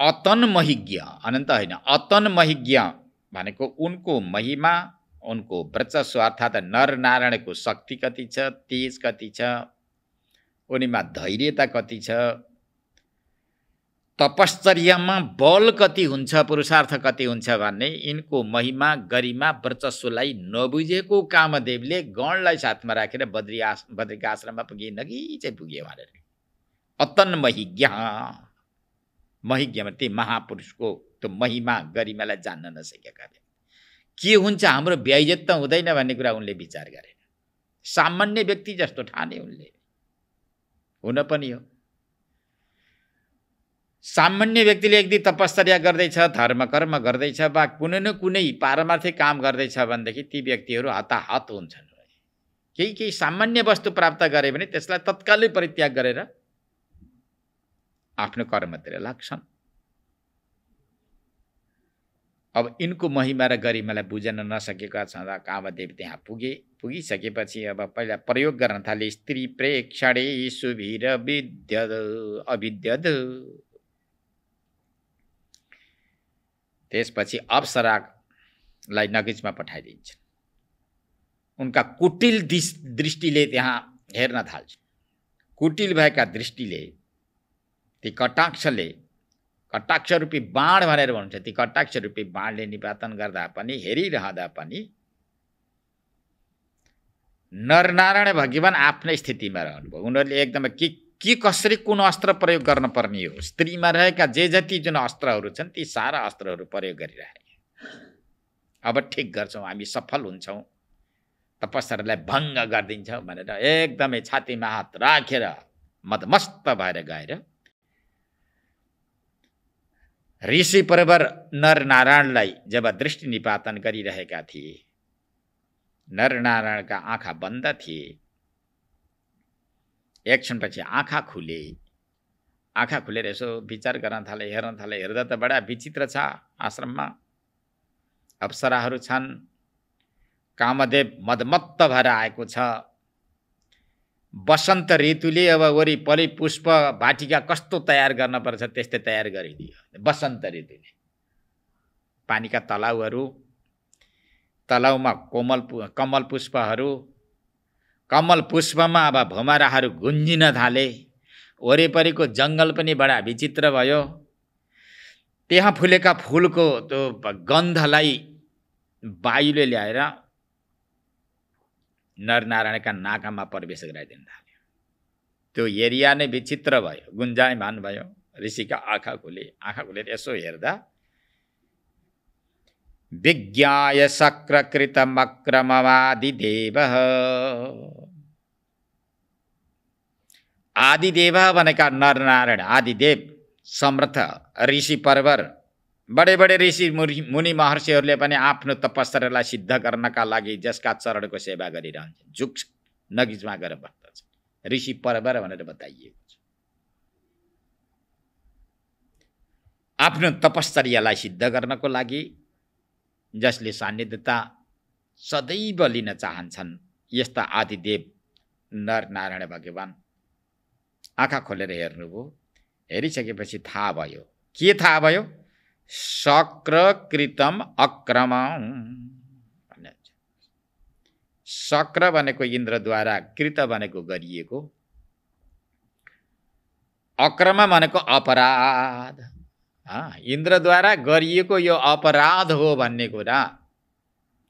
अतन महिज्ञ, अनन्त होइन अतन महिज्ञ भनेको उनको महिमा, उनको वर्चस्व अर्थात् नर नारायणको शक्ति कति छ, तेज कति छ, उनीमा धैर्यता कति छ, तपश्चर्यामा बल कति हुन्छ, पुरुषार्थ कति हुन्छ भन्ने यिनको महिमा गरिमा वर्चस्वलाई नबुझेको कामदेवले गणलाई साथमा राखेर बद्रीका आश्रममा पुगे। नगिचै पुगे भनेर अतन महिज्ञ। महिज्ञमा ती महापुरुषको त्यो महिमा गरिमालाई जान्न नसकेका के हुन्छ, हाम्रो बेइज्जत त हुँदैन भन्ने कुरा उनले विचार गरे। सामान्य व्यक्ति जस्तो ठाने उनले। हुन पनि हो, सामान्य व्यक्तिले यदि तपस्या गर्दैछ, धर्म कर्म गर्दैछ वा कुनै न कुनै पारमार्थिक काम गर्दैछ भनेदेखि ती व्यक्तिहरू हताहत हुन्छन्। केही सामान्य वस्तु प्राप्त गरे भने त्यसलाई तत्कालै परित्याग गरेर आफ्नो कर्मतिर लाग्छन्। अब यिनको महिमा र गरिमालाई बुझ्न नसकेका छँदा कामदेव त्यहाँ पुगिसकेपछि अब पहिला प्रयोग गर्न थाले स्त्री प्रेक्षणे सुभिर विद्यद अविद्यद। त्यसपछि अप्सरालाई नगिचमा पठाइदिन्छन्। उनका कुटिल दृष्टिले त्यहाँ हेर्न थाल्छ। कुटिल भएका दृष्टिले, ती कटाक्षले कटाक्ष रूपी बाण भनेर भन्छ। ती कटाक्ष रूपी बाणले निपातन गर्दा पनि, हेरिरहँदा पनि नरनारायण भगवान आफ्नै स्थितिमा रहनुभयो। उनीहरूले एकदमै के कसरी कुन अस्त्र प्रयोग गर्न पर्ने हो, स्त्रीमा रहेका जे जति जुन अस्त्रहरू छन् ती सारा अस्त्रहरू प्रयोग गरिरहे। अब ठिक गर्छौँ, हामी सफल हुन्छौँ, तपस्यालाई भङ्ग गरिदिन्छौँ भनेर एकदमै छातीमा हात राखेर मदमस्त भएर गएर ऋषि परवर नरनारायणलाई जब दृष्टि निपातन गरिरहेका थिए, नरनारायणका आँखा बन्द थिए। एक क्षणपछि आँखा खुले। आँखा खुलेर यसो विचार गर्न थाले, हेर्न थाले। हेर्दा त बडा विचित्र छ। आश्रममा अप्सराहरू छन्। कामदेव मदमत्त भएर आएको छ। वसन्त ऋतुले अब वरिपरि पुष्प भाटिका कस्तो तयार गर्नुपर्छ त्यस्तै तयार गरिदियो वसन्त ऋतुले। पानीका तलाउहरू, तलाउमा कमल पुष्पहरू, कमल पुष्पमा अब भमराहरू गुन्जिन थाले। वरिपरिको जङ्गल पनि बडा विचित्र भयो। त्यहाँ फुलेका फुलको त्यो गन्धलाई वायुले ल्याएर नरनारायणका नाकामा प्रवेश गराइदिन थाल्यो। त्यो एरिया नै विचित्र भयो, गुन्जायमान भयो। ऋषिका आँखा खुले। आँखा खुलेर यसो हेर्दा विज्ञाय शक्रकृतमक्रममादिदेव। आदिदेव भनेका नरनारायण, आदिदेव, समर्थ ऋषि परवर, बडे बडे ऋषि मुनि महर्षिहरूले पनि आफ्नो तपस्यालाई सिद्ध गर्नका लागि जसका चरणको सेवा गरिरहन्छन्, झुक्छ, नगिजमा गएर बस्दछ। ऋषि परवर भनेर बताइएको छ। आफ्नो तपस्यालाई सिद्ध गर्नको लागि जसले सान्निध्यता सदैव लिन चाहन्छन्, यस्ता आदिदेव नरनारायण भगवान आँखा खोलेर हेर्नुभयो। हेरिसकेपछि थाहा भयो। के थाहा भयो? शक्रकृतम अक्रम। शक्र भनेको इन्द्रद्वारा, कृत भनेको गरिएको, अक्रम भनेको अपराध। इन्द्रद्वारा गरिएको यो अपराध हो भन्ने कुरा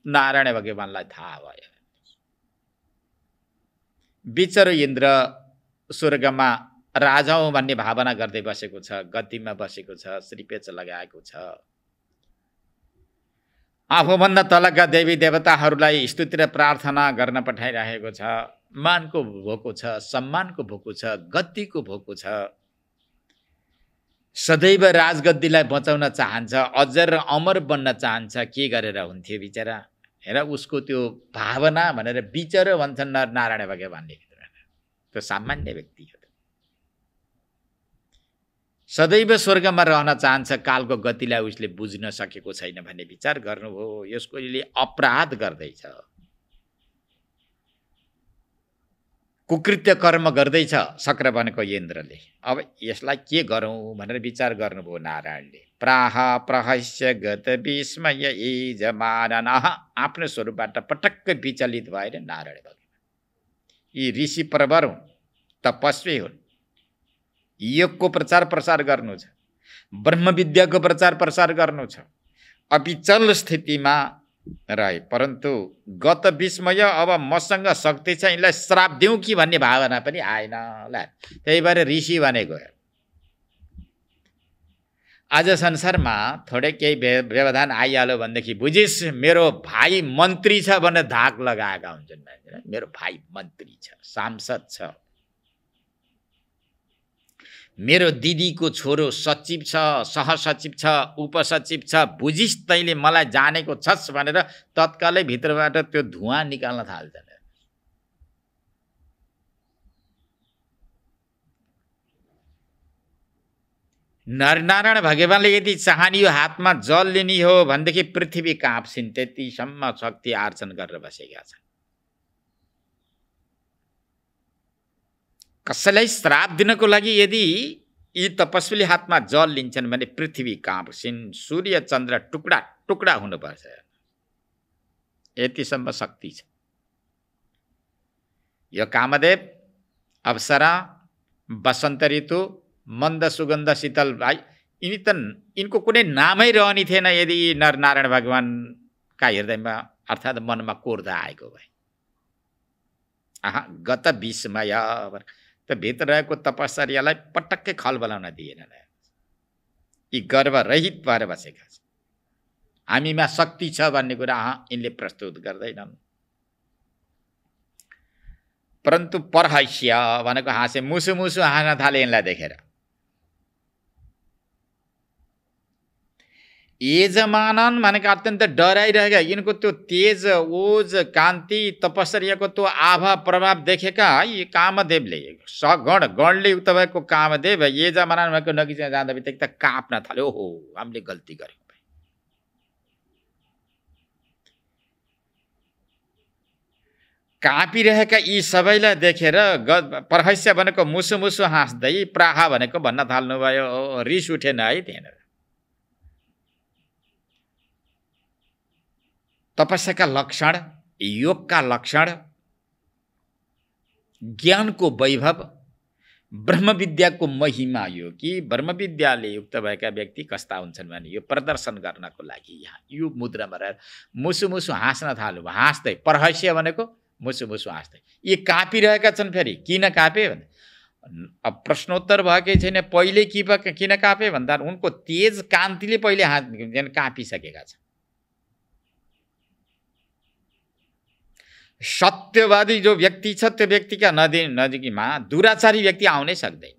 नारायण भगवानलाई थाहा भयो। बिचरो इन्द्र स्वर्गमा राजा हो भन्ने भावना गर्दै बसेको छ, गद्दीमा बसेको छ, श्रीपेच लगाएको छ। आफूभन्दा तलका देवी देवताहरूलाई स्तुति र प्रार्थना गर्न पठाइरहेको छ। मानको भोको छ, सम्मानको भोको छ, गद्दीको भोको छ। सदैव राजगद्दीलाई बचाउन चाहन्छ, अजर र अमर बन्न चाहन्छ। के गरेर हुन्थ्यो बिचरा? हेर उसको त्यो भावना भनेर बिचरो भन्छन् नारायण भगवानले। त्यो सामान्य व्यक्ति हो। सदैव स्वर्गमा रहन चाहन्छ। कालको गतिलाई उसले बुझ्न सकेको छैन भन्ने विचार गर्नुभयो। यसको यसले अपराध गर्दैछ, कुकृत्य कर्म गर्दैछ शक्र भनेको इन्द्रले। अब यसलाई के गरौँ भनेर विचार गर्नुभयो नारायणले। प्राह प्रहस्य गत विस्मय यजमानन। आफ्नो स्वरूपबाट पटक्क विचलित भएर नारायण भगवान, यी ऋषि परवर हुन्, तपस्वी हुन्, योगको प्रचार प्रसार गर्नु छ, ब्रह्म विद्याको प्रचार प्रसार गर्नु छ। अविचल स्थितिमा रहे, परन्तु गत विस्मय, अब मसँग शक्ति छ, यिनलाई श्राप दिउँ कि भन्ने भावना पनि आएन। ल त्यही भएर ऋषि भनेको। आज संसारमा थोरै केही व्यवधान आइहाल्यो भनेदेखि बुझिस् मेरो भाइ मन्त्री छ भनेर धाक लगाएका हुन्छन् मान्छे। मेरो भाइ मन्त्री छ, सांसद छ, मेरो दिदीको छोरो सचिव छ, सहसचिव छ, उपसचिव छ, बुझिस् तैँले मलाई जानेको छस् भनेर तत्कालै भित्रबाट त्यो धुवाँ निकाल्न थाल्छन्। नरनारायण भगवानले यदि चाहनी यो हातमा जल लिने हो भनेदेखि पृथ्वी काँप्छिन्। त्यतिसम्म शक्ति आर्जन गरेर बसेका छन्। कसैलाई श्राप दिनको लागि यदि यी तपस्वीले हातमा जल लिन्छन् भने पृथ्वी काँप्छिन्, सूर्य चन्द्र टुक्रा टुक्रा हुनुपर्छ। यतिसम्म शक्ति छ। यो कामदेव, अप्सरा, वसन्त ऋतु, मन्द सुगन्ध शीतल भाइ, यिनी त यिनको कुनै नामै रहने थिएन यदि नरनारायण भगवानका हृदयमा अर्थात् मनमा कोर्दा आएको भए। आहा गत विस्मय त भित्र रहेको तपस्यालाई पटक्कै खलबलाउन दिएन। यी गर्वरहित भएर बसेका छन्। हामीमा शक्ति छ भन्ने कुरा यिनले प्रस्तुत गर्दैनन्। परन्तु परहैस्य भनेको हाँसे मुसु मुसु हाँस्न थाले यिनलाई देखेर। यजमानन भनेको अत्यन्त डराइरहेका, यिनको त्यो तेज ओज कान्ति तपस्याको त्यो आभा प्रभाव देखेका यी कामदेवले सगण गणले युक्त भएको कामदेव यजमानन भएको नजिक जाँदा बित्तिकै त काँप्न थाल्यो। ओहो हामीले गल्ती गर्यौँ। काँपिरहेका यी सबैलाई देखेर परहैस्य भनेको मुसु मुसु हाँस्दै प्राहा भनेको भन्न थाल्नुभयो। रिस उठेन है त्यहाँनिर। तपस्याका लक्षण, योगका लक्षण, ज्ञानको वैभव, ब्रह्मविद्याको महिमा यो कि ब्रह्मविद्याले युक्त भएका व्यक्ति कस्ता हुन्छन् भने यो प्रदर्शन गर्नको लागि यहाँ यो मुद्रामा रहेर मुसु मुसु हाँस्न थाल्नु। हाँस्दै परहैस्य भनेको मुसु मुसु हाँस्दै। यी काँपिरहेका छन्। फेरि किन काँपे भने अब प्रश्नोत्तर भएकै छैन। पहिले किन काँपे भन्दा उनको तेज कान्तिले पहिले काँपिसकेका छन्। सत्यवादी जो व्यक्ति छ त्यो व्यक्तिका नजिकमा दुराचारी व्यक्ति आउनै सक्दैन।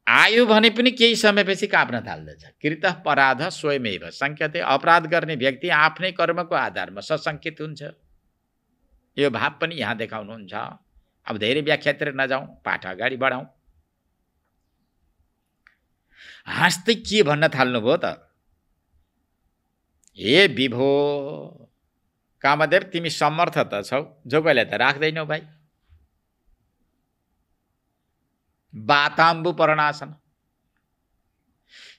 आयो भने पनि केही समयपछि काँप्न थाल्दछ। कृतः अपराध स्वयमेव संख्यते। अपराध गर्ने व्यक्ति आफ्नै कर्मको आधारमा सशङ्कित हुन्छ। यो भाव पनि यहाँ देखाउनुहुन्छ। अब धेरै व्याख्यातिर नजाउँ, पाठ अगाडि बढाउँ। हाँस्दै के भन्न थाल्नुभयो त? हे विभो कामदेव तिमी समर्थ त छौ, जोगैले त राख्दैनौ भाइ। बाताम्बु पर्णासन।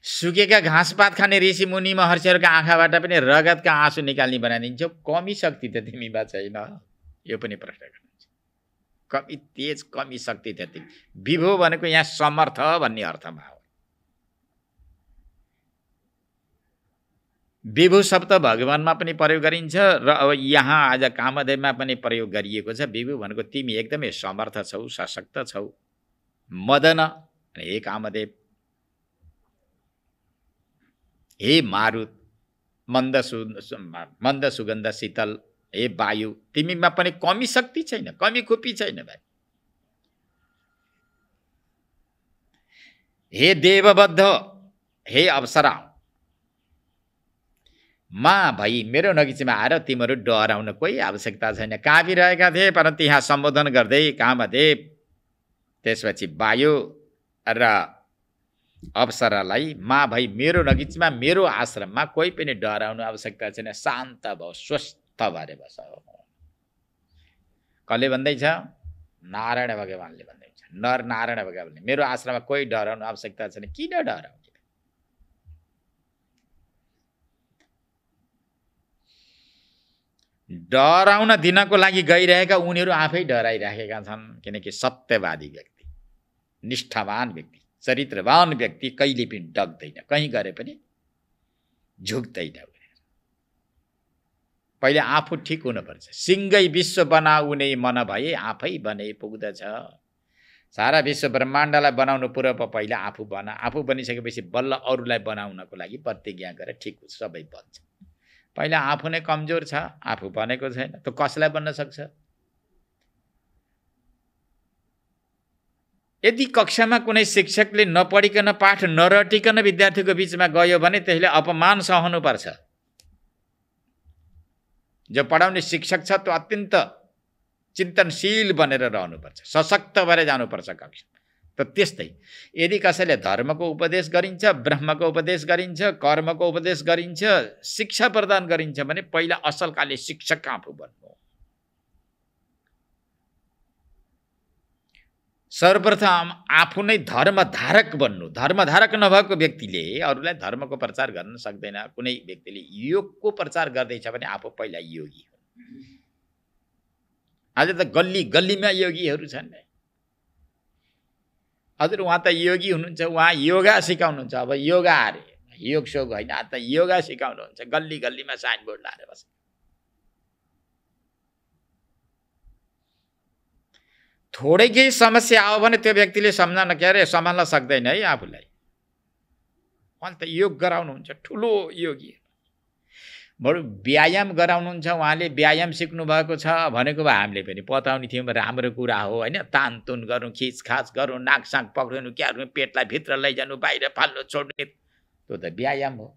सुकेका घाँसपात खाने ऋषि मुनि महर्षिहरूका आँखाबाट पनि रगतका आँसु निकाल्ने बनाइदिन्छौ। कमी शक्ति त तिमीमा छैन? यो पनि प्रश्न गर्नुहुन्छ। कमी तेज कमी शक्ति त तिमी। विभो भनेको यहाँ समर्थ भन्ने अर्थमा हो। विभु शब्द भगवानमा पनि प्रयोग गरिन्छ र अब यहाँ आज कामदेवमा पनि प्रयोग गरिएको छ। विभु भनेको तिमी एकदमै समर्थ छौ, सशक्त छौ। मदन हे कामदेव, हे मारुत मन्द सुगन्ध शीतल, हे वायु तिमीमा पनि कमी शक्ति छैन, कमी खुपी छैन भाइ। हे देवबद्ध, हे अप्सरा भाइ मेरो नजिकमा आएर तिमीहरू डराउन कोही आवश्यकता छैन। काँपिरहेका थिए परन्तु यहाँ सम्बोधन गर्दै कामदेव त्यसपछि वायु र अप्सरालाई भाइ मेरो नजिकमा मेरो आश्रममा कोही पनि डराउनु आवश्यकता छैन। शान्त भयो, स्वस्थ भएर बस। कसले भन्दैछ? नारायण भगवानले भन्दैछ। नर नारायण भगवानले मेरो आश्रममा कोही डराउनु आवश्यकता छैन। किन डराउने? डराउन दिनको लागि गइरहेका उनीहरू आफै डराइराखेका छन्। किनकि सत्यवादी व्यक्ति, निष्ठावान व्यक्ति, चरित्रवान व्यक्ति कहिले पनि डग्दैन, कहीँ गरे पनि झुक्दैन। पहिले आफू ठिक हुनुपर्छ। सिंगै विश्व बनाउने मन भए आफै बने पुग्दछ। सारा विश्व ब्रह्माण्डलाई बनाउनु पूर्व पहिला आफू बना। आफू बनिसकेपछि बल्ल अरूलाई बनाउनको लागि प्रतिज्ञा गरे ठिक सबै बन्छ। पहिला आफू नै कमजोर छ, आफू बनेको छैन, त कसलाई बन्न सक्छ? यदि कक्षामा कुनै शिक्षकले नपढिकन पाठ नरटिकन विद्यार्थीको बीचमा गयो भने त्यसले अपमान सहनुपर्छ। जो पढाउने शिक्षक छ त्यो अत्यन्त चिन्तनशील बनेर रहनुपर्छ, सशक्त भएर जानुपर्छ कक्षा। त त्यस्तै यदि कसैले धर्मको उपदेश गरिन्छ, ब्रह्मको उपदेश गरिन्छ, कर्मको उपदेश गरिन्छ, शिक्षा प्रदान गरिन्छ भने पहिला असल खाले शिक्षक आफू बन्नु। सर्वप्रथम आफू नै धर्मधारक बन्नु। धर्मधारक नभएको व्यक्तिले अरूलाई धर्मको प्रचार गर्न सक्दैन। कुनै व्यक्तिले योगको प्रचार गर्दैछ भने आफू पहिला योगी हो। आज त गल्ली गल्लीमा योगीहरू छन्। हजुर उहाँ त योगी हुनुहुन्छ, उहाँ योगा सिकाउनुहुन्छ। अब योगा अरे योग सोग होइन, त योगा सिकाउनुहुन्छ, गल्ली गल्लीमा साइनबोर्ड लाएर बस। थोरै केही समस्या आयो भने त्यो व्यक्तिले सम्हाल्न सक्दैन है आफूलाई। उहाँले त योग गराउनुहुन्छ, ठुलो योगी। बरु व्यायाम गराउनुहुन्छ, उहाँले व्यायाम सिक्नु भएको छ भनेको भए हामीले पनि पताउने थियौँ, राम्रो कुरा हो होइन। तानतुन गर्नु, खिचखाच गर्नु, नाकसाक पक्रिनु, क्यार्नु, पेटलाई भित्र लैजानु, बाहिर फाल्नु, छोड्ने, त्यो त व्यायाम हो।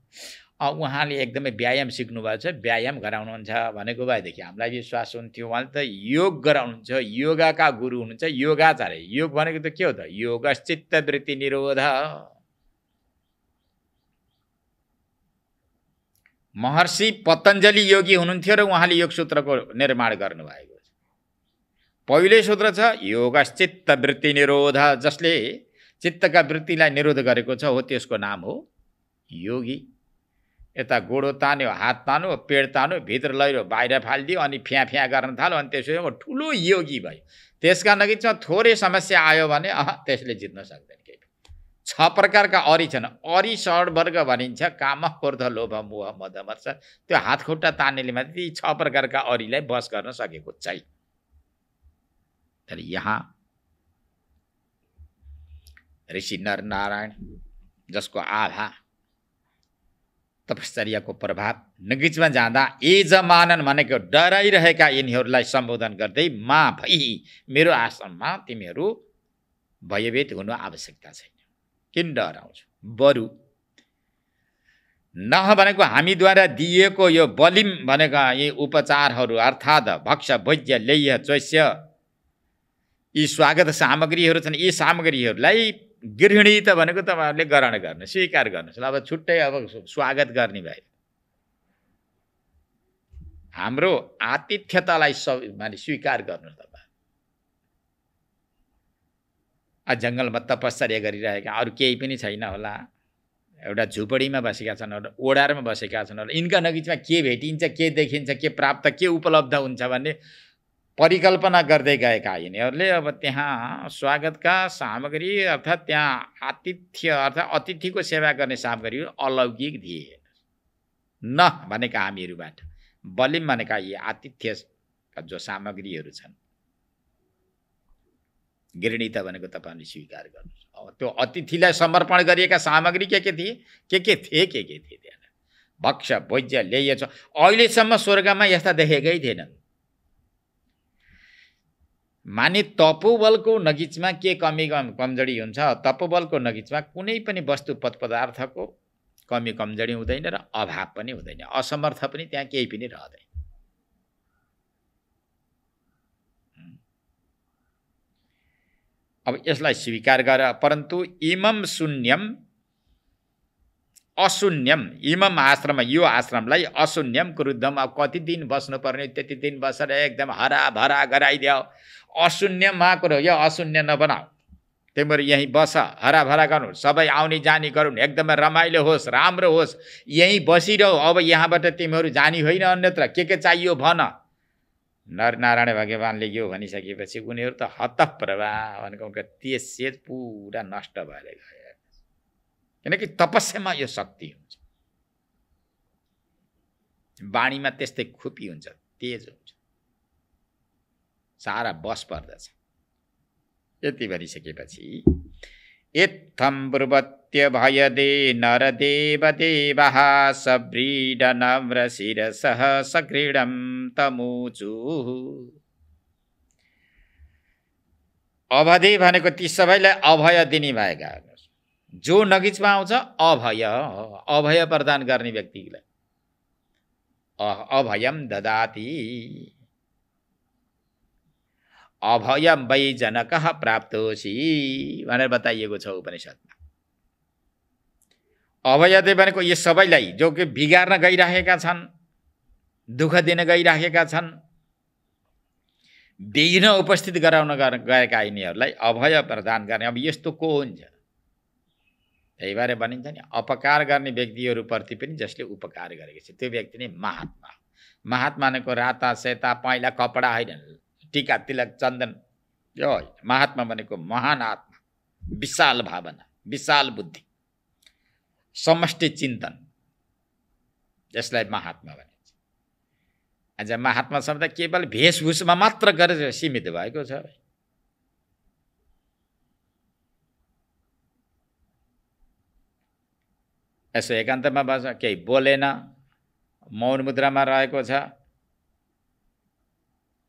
उहाँले एकदमै व्यायाम सिक्नु भएको छ, व्यायाम गराउनुहुन्छ भनेको भएदेखि हामीलाई विश्वास हुन्थ्यो। उहाँले त योग गराउनुहुन्छ, योगाका गुरु हुनुहुन्छ, योगाचार्य। योग भनेको त के हो त? योगश्चित्तवृत्ति निरोध। महर्षि पतञ्जलि योगी हुनुहुन्थ्यो र उहाँले योग सूत्रको निर्माण गर्नुभएको छ। पहिलो सूत्र छ योगश्चित्तवृत्ति निरोध, जसले चित्तका वृत्तिलाई निरोध गरेको छ, हो त्यसको नाम हो योगी। यता गोडो तान्यो, हात तान्यो, पेट तान्यो, भित्र लैरो, बाहिर फालिदियो, अनि फ्या गर्न थाल्यो, अनि त्यसो ठुलो योगी भयो। त्यसका नजिकमा थोरै समस्या आयो भने त्यसले जित्न सक्दैन। 6 प्रकारका अरी छन्। अरी षड्वर्ग भनिन्छ, काम, क्रोध, लोभ, मोह, मद, मत्सर। त्यो हात खुट्टा तान्नेले मात्रै ती 6 प्रकारका अरीलाई बस गर्न सकेको छैन। तर यहाँ ऋषि नरनारायण, जसको आभा तपश्चर्याको प्रभाव, नगिचमा जाँदा यजमानन भनेको डराइरहेका यिनीहरूलाई सम्बोधन गर्दै, मा भई मेरो आश्रममा तिमीहरू भयभीत हुनु आवश्यकता छैन। किन डराउँछु? बरु न भनेको हामीद्वारा दिएको यो बलिम भनेका यी उपचारहरू, अर्थात् भक्ष, भोज्य, लेह्य, चोष्य, यी स्वागत सामग्रीहरू छन्। यी सामग्रीहरूलाई गृहिणीत भनेको तपाईँहरूले ग्रहण गर्नु, स्वीकार गर्नुहोस्। अब छुट्टै अब स्वागत गर्ने भए हाम्रो आतिथ्यतालाई माने स्वीकार गर्नुहोस्। तपाईँ जङ्गलमा तपश्चर्या गरिरहेका, अरू केही पनि छैन होला, एउटा झुपडीमा बसेका छन्, एउटा ओडारमा बसेका छन् होला, यिनका नजिकमा के भेटिन्छ, के देखिन्छ, के प्राप्त, के उपलब्ध हुन्छ भन्ने परिकल्पना गर्दै गएका यिनीहरूले अब त्यहाँ स्वागतका सामग्री अर्थात् त्यहाँ आतिथ्य अर्थात् अतिथिको सेवा गर्ने सामग्री अलौकिक दिए न भनेका हामीहरूबाट। बलिम भनेका यी आतिथ्यका जो सामग्रीहरू छन्, गृहिणीता भनेको तपाईँले स्वीकार गर्नुहोस्। अब त्यो अतिथिलाई समर्पण गरिएका सामग्री के थिए? के थिए त्यहाँ? भक्ष, भोज्य, लेह्य छ। अहिलेसम्म स्वर्गमा यस्ता देखेकै थिएनन्। माने तपोबलको नगिचमा के कमजोरी हुन्छ? तपोबलको नगिचमा कुनै पनि वस्तु पदार्थको कमी कमजोरी हुँदैन र अभाव पनि हुँदैन, असमर्थ पनि त्यहाँ केही पनि रहँदैन। अब यसलाई स्वीकार गर। परन्तु इमम शून्यम अशून्यम, इमम आश्रम, यो आश्रमलाई अशून्यम कुरुद्धम, अब कति दिन बस्नुपर्ने त्यति दिन बसेर एकदम हराभरा गराइदियो। अशून्यमा कुरो, यो अशून्य नबनाऊ, तिमीहरू यहीँ बस, हराभरा गर्नु, सबै आउने जाने गरून्, एकदमै रमाइलो होस्, राम्रो होस्, यहीँ बसिरहौ। अब यहाँबाट तिमीहरू जाने होइन अन्यत्र, के चाहियो भन। नरनारायण भगवानले यो भनिसकेपछि उनीहरू त हतप्रभा भनेको उनका तेज पुरा नष्ट भएर गए। किनकि तपस्यामा यो शक्ति हुन्छ, बाणीमा त्यस्तै खुपी हुन्छ, तेज हुन्छ, सारा बस पर्दछ। यति भनिसकेपछि इत्थं ब्रुवत्य भयदे नरदेवदेवः सव्रीडनम्रशिरसः सक्रीडं तमूचुः। अभदे भनेको ती सबैलाई अभय दिने भएका, जो नगिचमा आउँछ अभय, अभय प्रदान गर्ने व्यक्तिलाई अभयम ददाति। अभयम वै जनकः प्राप्तोसि भनेर बताइएको छ उपनिषदमा। अभयदे भनेको यो सबैलाई जो कि बिगार्न गइराखेका छन्, दुःख दिन गइराखेका छन्, विघ्न उपस्थित गराउन गएका यिनीहरूलाई अभय प्रदान गर्ने। अब यस्तो को हुन्छ? त्यही भएर भनिन्छ नि, अपकार गर्ने व्यक्तिहरूप्रति पनि जसले उपकार गरेको छ त्यो व्यक्ति नै महात्मा। महात्मा भनेको राता सेता पहेँला कपडा होइन, टीका तिलक चन्दन, यो महात्मा भनेको महान आत्मा, विशाल भावना, विशाल बुद्धि, समष्टि चिन्तन, जसलाई महात्मा भनिन्छ। आज महात्मा शब्द केवल भेषभूषामा मात्र गरेर सीमित भएको छ। यसो एकान्तमा बस्छ, केही बोलेन, मौन मुद्रामा रहेको छ,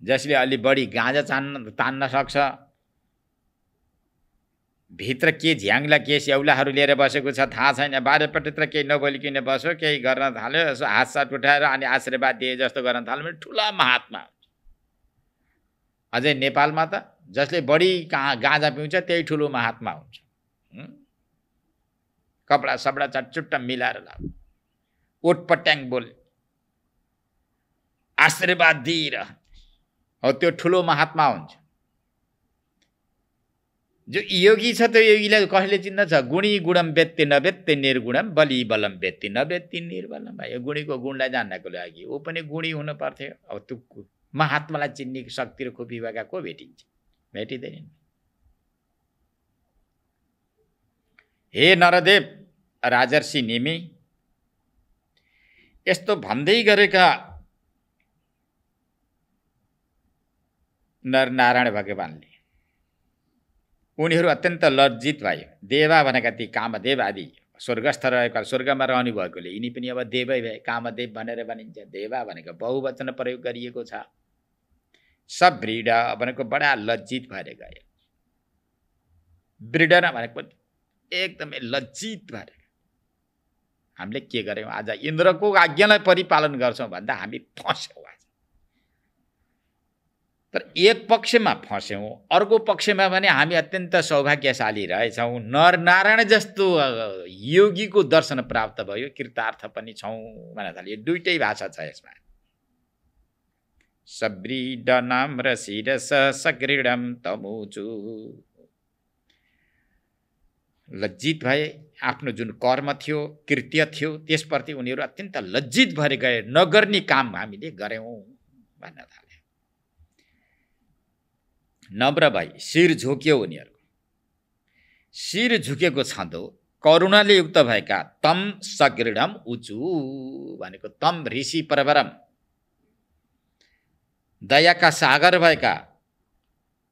जसले अलि बढी गाँजा तान्न सक्छ, भित्र के झ्याङ्ला के स्याउलाहरू लिएर बसेको छ थाहा छैन, बाहिरपट्टितिर केही नबोलिकन बस्यो, केही गर्न थाल्यो, यसो हातसात उठाएर अनि आशीर्वाद दिए जस्तो गर्न थाल्यो भने ठुला महात्मा। अझै नेपालमा त जसले बढी गाँजा पिउँछ त्यही ठुलो महात्मा हुन्छ। कपडा सपडा चटचुट्ट मिलाएर लाऊ, ओटपट्याङ बोल, आशीर्वाद दिएर हो, त्यो ठुलो महात्मा हुन्छ। जो योगी छ त्यो योगीलाई कसले चिन्दछ? गुणी गुणम व्यक्ति नव्यक्ति निर्गुणम बलि बलम व्यक्ति नव्यक्ति निर्बलम। यो गुणीको गुणलाई जान्नको लागि ऊ पनि गुणी हुनु पर्थ्यो। अब त्यो महात्मालाई चिन्ने शक्ति र खोपी भएका को भेटिन्छ? भेटिँदैन। हे नरदेव, राजर्षि नेमी, यस्तो भन्दै गरेका नरनारायण भगवानले उनीहरू अत्यन्त लज्जित भयो। देवा भनेका ती कामदेव आदि स्वर्गस्थ रहेका, स्वर्गमा रहनु भएकोले यिनी पनि अब देवै भए, कामदेव भनेर भनिन्छ। देवा भनेको बहुवचन प्रयोग गरिएको छ। सब्रीड भनेको बडा लज्जित भएर गए। ब्रिडन भनेको एकदमै लज्जित भएर। हामीले के गर्यौँ? आज इन्द्रको आज्ञालाई परिपालन गर्छौँ भन्दा हामी फस्यौँ। तर एक पक्षमा फस्यौँ, अर्को पक्षमा भने हामी अत्यन्त सौभाग्यशाली रहेछौँ। नरनारायण जस्तो योगीको दर्शन प्राप्त भयो, कृतार्थ पनि छौँ भनेर थाल्यो। दुईटै भाषा छ यसमा। सब्रीडनम र शिरस सकृडम तमुचु। लज्जित भए, आफ्नो जुन कर्म थियो, कृत्य थियो, त्यसप्रति उनीहरू अत्यन्त लज्जित भएर गए। नगर्ने काम हामीले गर्यौँ भन्न थाले। नम्र भई शिर झुक्यो उनीहरूको। शिर झुकेको छँदो करुणाले युक्त भएका तम सकृडम उचु भनेको तम ऋषि परवरम, दयाका सागर भएका,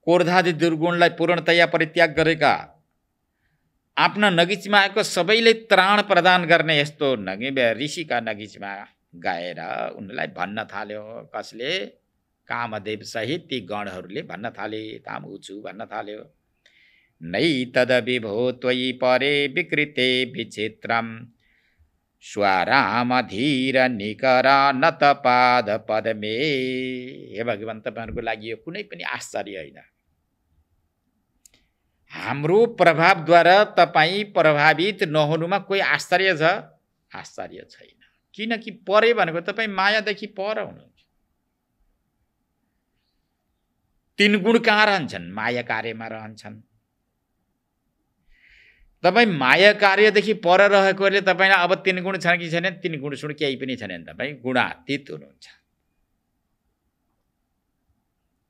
क्रोधादि दुर्गुणलाई पूर्णतया परित्याग गरेका, आफ्ना नगिचमा आएको सबैले त्राण प्रदान गर्ने यस्तो ऋषिका नगिचमा गएर उनलाई भन्न थाल्यो। कसले? कामदेव सहित ती गणहरूले भन्न थाले, ताम उचु भन्न थाल्यो। नै तदविभो त्वयि परे विकृते विचित्रम स्वरामधीर निकरा नत पाद पदमे। हे भगवान, तपाईँहरूको लागि यो कुनै पनि आश्चर्य होइन। हाम्रो प्रभावद्वारा तपाईँ प्रभावित नहुनुमा कोही आश्चर्य छ? आश्चर्य छैन। किनकि परे भनेको तपाईँ मायादेखि पर हुनुहुन्छ। तीन गुण कहाँ रहन्छन्? माया कार्यमा रहन्छन्। तपाईँ माया कार्यदेखि पर रहेकोले तपाईँलाई अब तीन गुण छन् कि छैन? तीन गुण सुन केही पनि छैन। तपाईँ गुणातीत हुनुहुन्छ।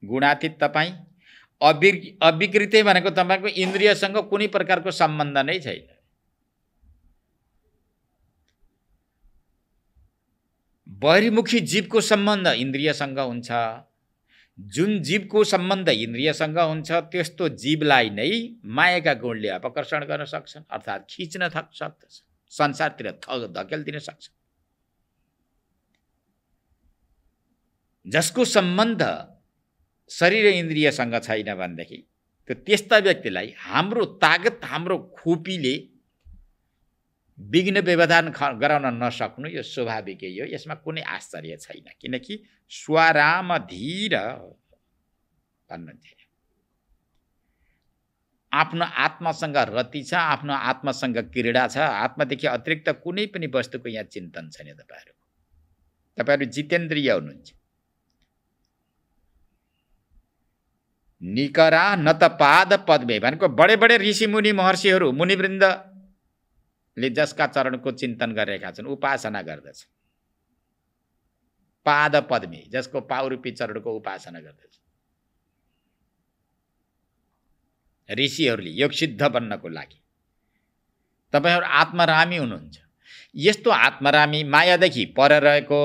गुणातीत तपाईँ। अविकृते भनेको तपाईँको इन्द्रियसँग कुनै प्रकारको सम्बन्ध नै छैन। बहिर्मुखी जीवको सम्बन्ध इन्द्रियसँग हुन्छ। जुन जीवको सम्बन्ध इन्द्रियसँग हुन्छ त्यस्तो जीवलाई नै मायाका गुणले अपकर्षण गर्न सक्छन्, अर्थात् खिच्न सक्दछ, संसारतिर धकेल्दिन सक्छ। जसको सम्बन्ध शरीर इन्द्रियसँग छैन भनेदेखि त्यो त्यस्ता व्यक्तिलाई हाम्रो तागत, हाम्रो खोपीले विघ्न व्यवधान गराउन नसक्नु यो स्वाभाविकै हो। यसमा कुनै आश्चर्य छैन। किनकि स्वराम धीर भन्नुहुन्छ। आफ्नो आत्मासँग रति छ, आफ्नो आत्मासँग क्रीडा छ। आत्मादेखि अतिरिक्त कुनै पनि वस्तुको यहाँ चिन्तन छैन। तपाईँहरू जितेन्द्रिय हुनुहुन्छ। निकरा न त पाद पद्मे भनेको बडे बडे ऋषि मुनि महर्षिहरू, मुनिवृन्दले जसका चरणको चिन्तन गरिरहेका छन्, उपासना गर्दछ। पाद पद्मे, जसको पाउरूपी चरणको उपासना गर्दछ। ऋषिहरूले योग सिद्ध बन्नको लागि। तपाईहरु आत्मरामी हुनुहुन्छ। यस्तो आत्मरामी मायादेखि पर रहेको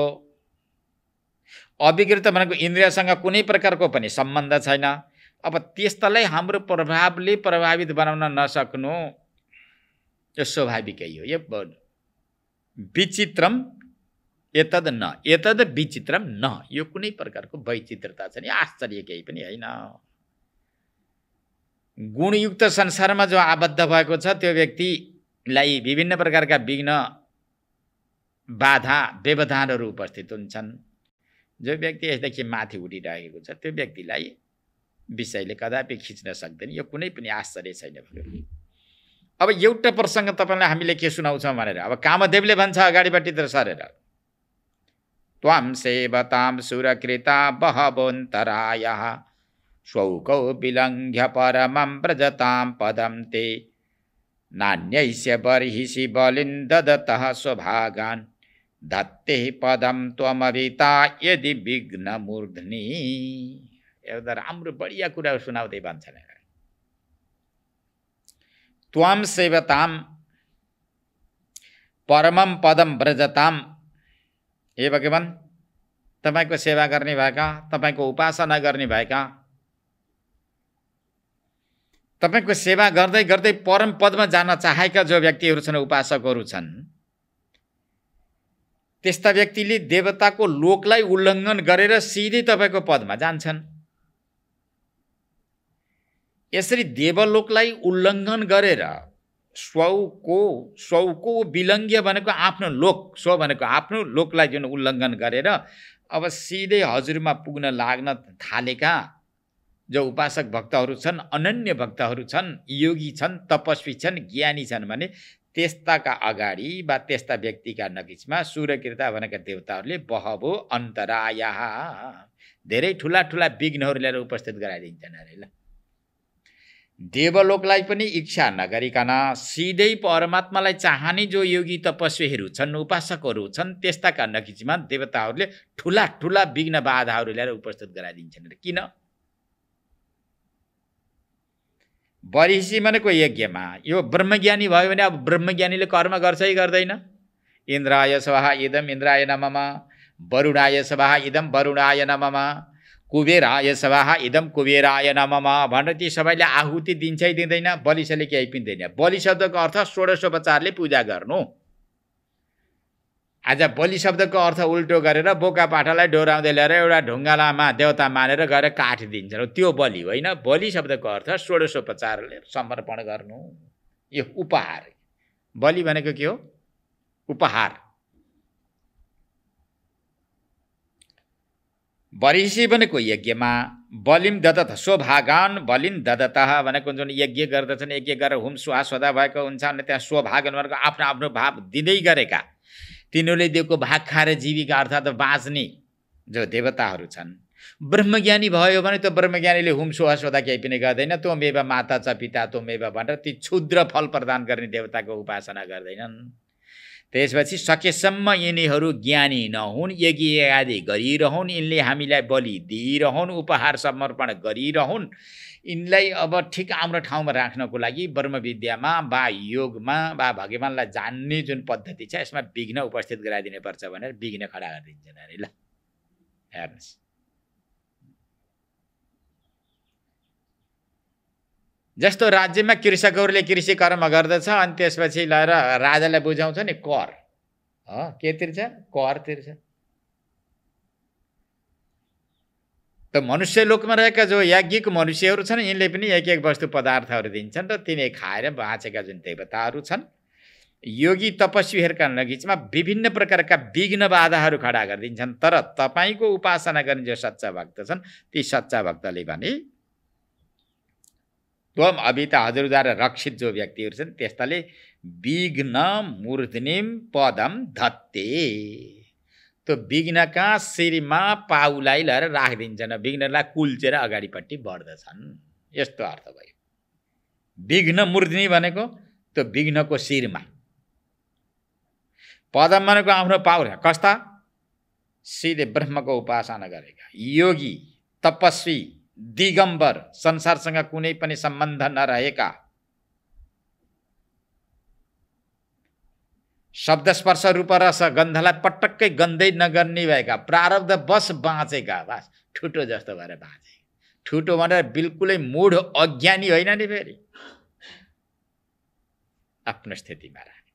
अविकृत भनेको इन्द्रियसँग कुनै प्रकारको पनि सम्बन्ध छैन। अब त्यस्तालाई हाम्रो प्रभावले प्रभावित बनाउन नसक्नु यो स्वाभाविकै हो। यो विचित्रम एतद न एतद विचित्रम न, यो कुनै प्रकारको वैचित्रता छैन, आश्चर्य केही पनि होइन। गुणयुक्त संसारमा जो आबद्ध भएको छ त्यो व्यक्तिलाई विभिन्न प्रकारका विघ्न बाधा व्यवधानहरू उपस्थित हुन्छन्। जो व्यक्ति यसदेखि माथि उठिरहेको छ त्यो व्यक्तिलाई विषयले कदापि खिच्न सक्दैन। यो कुनै पनि आश्चर्य छैन। अब एउटा प्रसङ्ग तपाईलाई हामीले के सुनाउँछौँ भनेर, अब कामदेवले भन्छ अगाडिपट्टितिर सरेर, त्वां सेवतां सुरकृता बहवोऽन्तरायः स्वौकौ विलङ्घ्य परमं व्रजतां पदं ते नान्यैस्य बर्हिषि बलिन् ददतः स्वभागान् धत्ते पदम त्वमभिता यदि विघ्न मूर्धनि। एउटा राम्रो बढिया कुरा सुनाउँदै भन्छन्, त्वां सेवतां परमं पदम व्रजतां। हे भगवान, तपाईको सेवा गर्ने भएका, तपाईको उपासना गर्ने भएका, तपाईको सेवा गर्दै गर्दै परम पदमा जान चाहेका जो व्यक्तिहरू छन्, उपासकहरू छन्, त्यस्ता व्यक्तिले देवताको लोकलाई उल्लङ्घन गरेर सिधै तपाईको पदमा जान्छन्। यसरी देवलोकलाई उल्लङ्घन गरेर स्वको विलङ्घ्य भनेको आफ्नो लोक, स्व भनेको आफ्नो लोकलाई जुन उल्लङ्घन गरेर अब सिधै हजुरमा पुग्न लाग्न थालेका जो उपासक भक्तहरू छन्, अनन्य भक्तहरू छन्, योगी छन्, तपस्वी छन्, ज्ञानी छन् भने त्यस्ताका अगाडि वा त्यस्ता व्यक्तिका नबिचमा सूर्यकृता भनेका देवताहरूले बहवो अन्तरायः, धेरै ठुला ठुला विघ्नहरू ल्याएर उपस्थित गराइदिन्छन् अरे। ल, देवलोकलाई पनि इच्छा नगरिकन सिधै परमात्मालाई चाहने जो योगी तपस्वीहरू छन्, उपासकहरू छन्, त्यस्ताका नजिकमा देवताहरूले ठुला ठुला विघ्न बाधाहरू ल्याएर उपस्थित गराइदिन्छन्। किन? बर्हिषि भनेको यज्ञमा यो ब्रह्मज्ञानी भयो भने अब ब्रह्मज्ञानीले कर्म गर्छ कि गर्दैन? इन्द्राय स्वाहा इदम इन्द्राय नमः, वरुणाय स्वाहा इदम वरुणाय नमः, कुबेराय स्वाहा इदम कुबेराय नमः भनेर ती सबैले आहुति दिन्छ कि दिँदैन? बलिसले केही पनि दिँदैन। बलि शब्दको अर्थ षोडशोपचारले पूजा गर्नु। आज बलि शब्दको अर्थ उल्टो गरेर बोका पाठालाई डोराउँदै ल्याएर एउटा ढुङ्गालामा देवता मानेर गएर काठ दिन्छन्, त्यो बलि होइन। बलि शब्दको अर्थ षोडशोपचारले समर्पण गर्नु, यो उपहार। बलि भनेको के हो? उपहार। बर्हिषि भनेको यज्ञमा, बलिम ददत स्वभागान बलिन ददतः भनेको जुन यज्ञ गर्दछन्, यज्ञ गरेर हुम सुहा स्वदा भएको हुन्छ भने त्यहाँ स्वभागन भनेको आफ्नो आफ्नो भाव दिँदै गरेका, तिनीहरूले दिएको भाग खाएर जीविका अर्थात् बाँच्ने जो देवताहरू छन्। ब्रह्मज्ञानी भयो भने त्यो ब्रह्मज्ञानीले हुम सुहा स्वदा केही पनि गर्दैन। त्वमेव माता च पिता त्वमेव भनेर ती क्षुद्र फल प्रदान गर्ने देवताको उपासना गर्दैनन्। त्यसपछि सकेसम्म यिनीहरू ज्ञानी नहुन्, यज्ञ आदि गरिरहन्, यिनले हामीलाई बलि दिइरहन्, उपहार समर्पण गरिरहन्। यिनलाई अब ठिक हाम्रो ठाउँमा राख्नको लागि ब्रह्मविद्यामा वा योगमा वा भगवानलाई जान्ने जुन पद्धति छ यसमा विघ्न उपस्थित गराइदिनु पर्छ भनेर विघ्न खडा गरिदिन्छन् अरे। ल, हेर्नुहोस्, जस्तो राज्यमा कृषकहरूले कृषि कर्म गर्दछ अनि त्यसपछि लगेर राजालाई बुझाउँछ नि कर, के तिर्छ? कर तिर्छ। त मनुष्य लोकमा रहेका जो याज्ञिक मनुष्यहरू छन् यिनले पनि एक एक वस्तु पदार्थहरू दिन्छन् र तिनी खाएर बाँचेका जुन देवताहरू छन्, योगी तपस्वीहरूका नजिकमा विभिन्न प्रकारका विघ्न बाधाहरू खडा गरिदिन्छन्। तर तपाईँको उपासना गर्ने जो सच्चा भक्त छन् ती सच्चा भक्तले भने त्वम अभिता हजुरद्वारा रक्षित जो व्यक्तिहरू छन् त्यस्ताले विघ्न मूर्धनिम पदम धत्ते, त्यो विघ्नका शिरमा पाउलाई लिएर राखिदिन्छन्, विघ्नलाई कुल्चेर अगाडिपट्टि बढ्दछन्। यस्तो अर्थ भयो। विघ्न मूर्धनि भनेको त्यो विघ्नको शिरमा, पदम भनेको आफ्नो पाउ। कस्ता? सिधै ब्रह्मको उपासना गरेका योगी तपस्वी दिगम्बर, संसारसँग कुनै पनि सम्बन्ध नरहेका, शब्द स्पर्श रूप रस गन्धलाई पटक्कै गन्दै नगर्ने भएका, प्रारब्ध बस बाँचेका, बस ठुटो जस्तो भएर बाँचे। ठुटो भनेर बिल्कुलै मूढ अज्ञानी होइन नि, फेरि आफ्नो स्थितिमा राखेका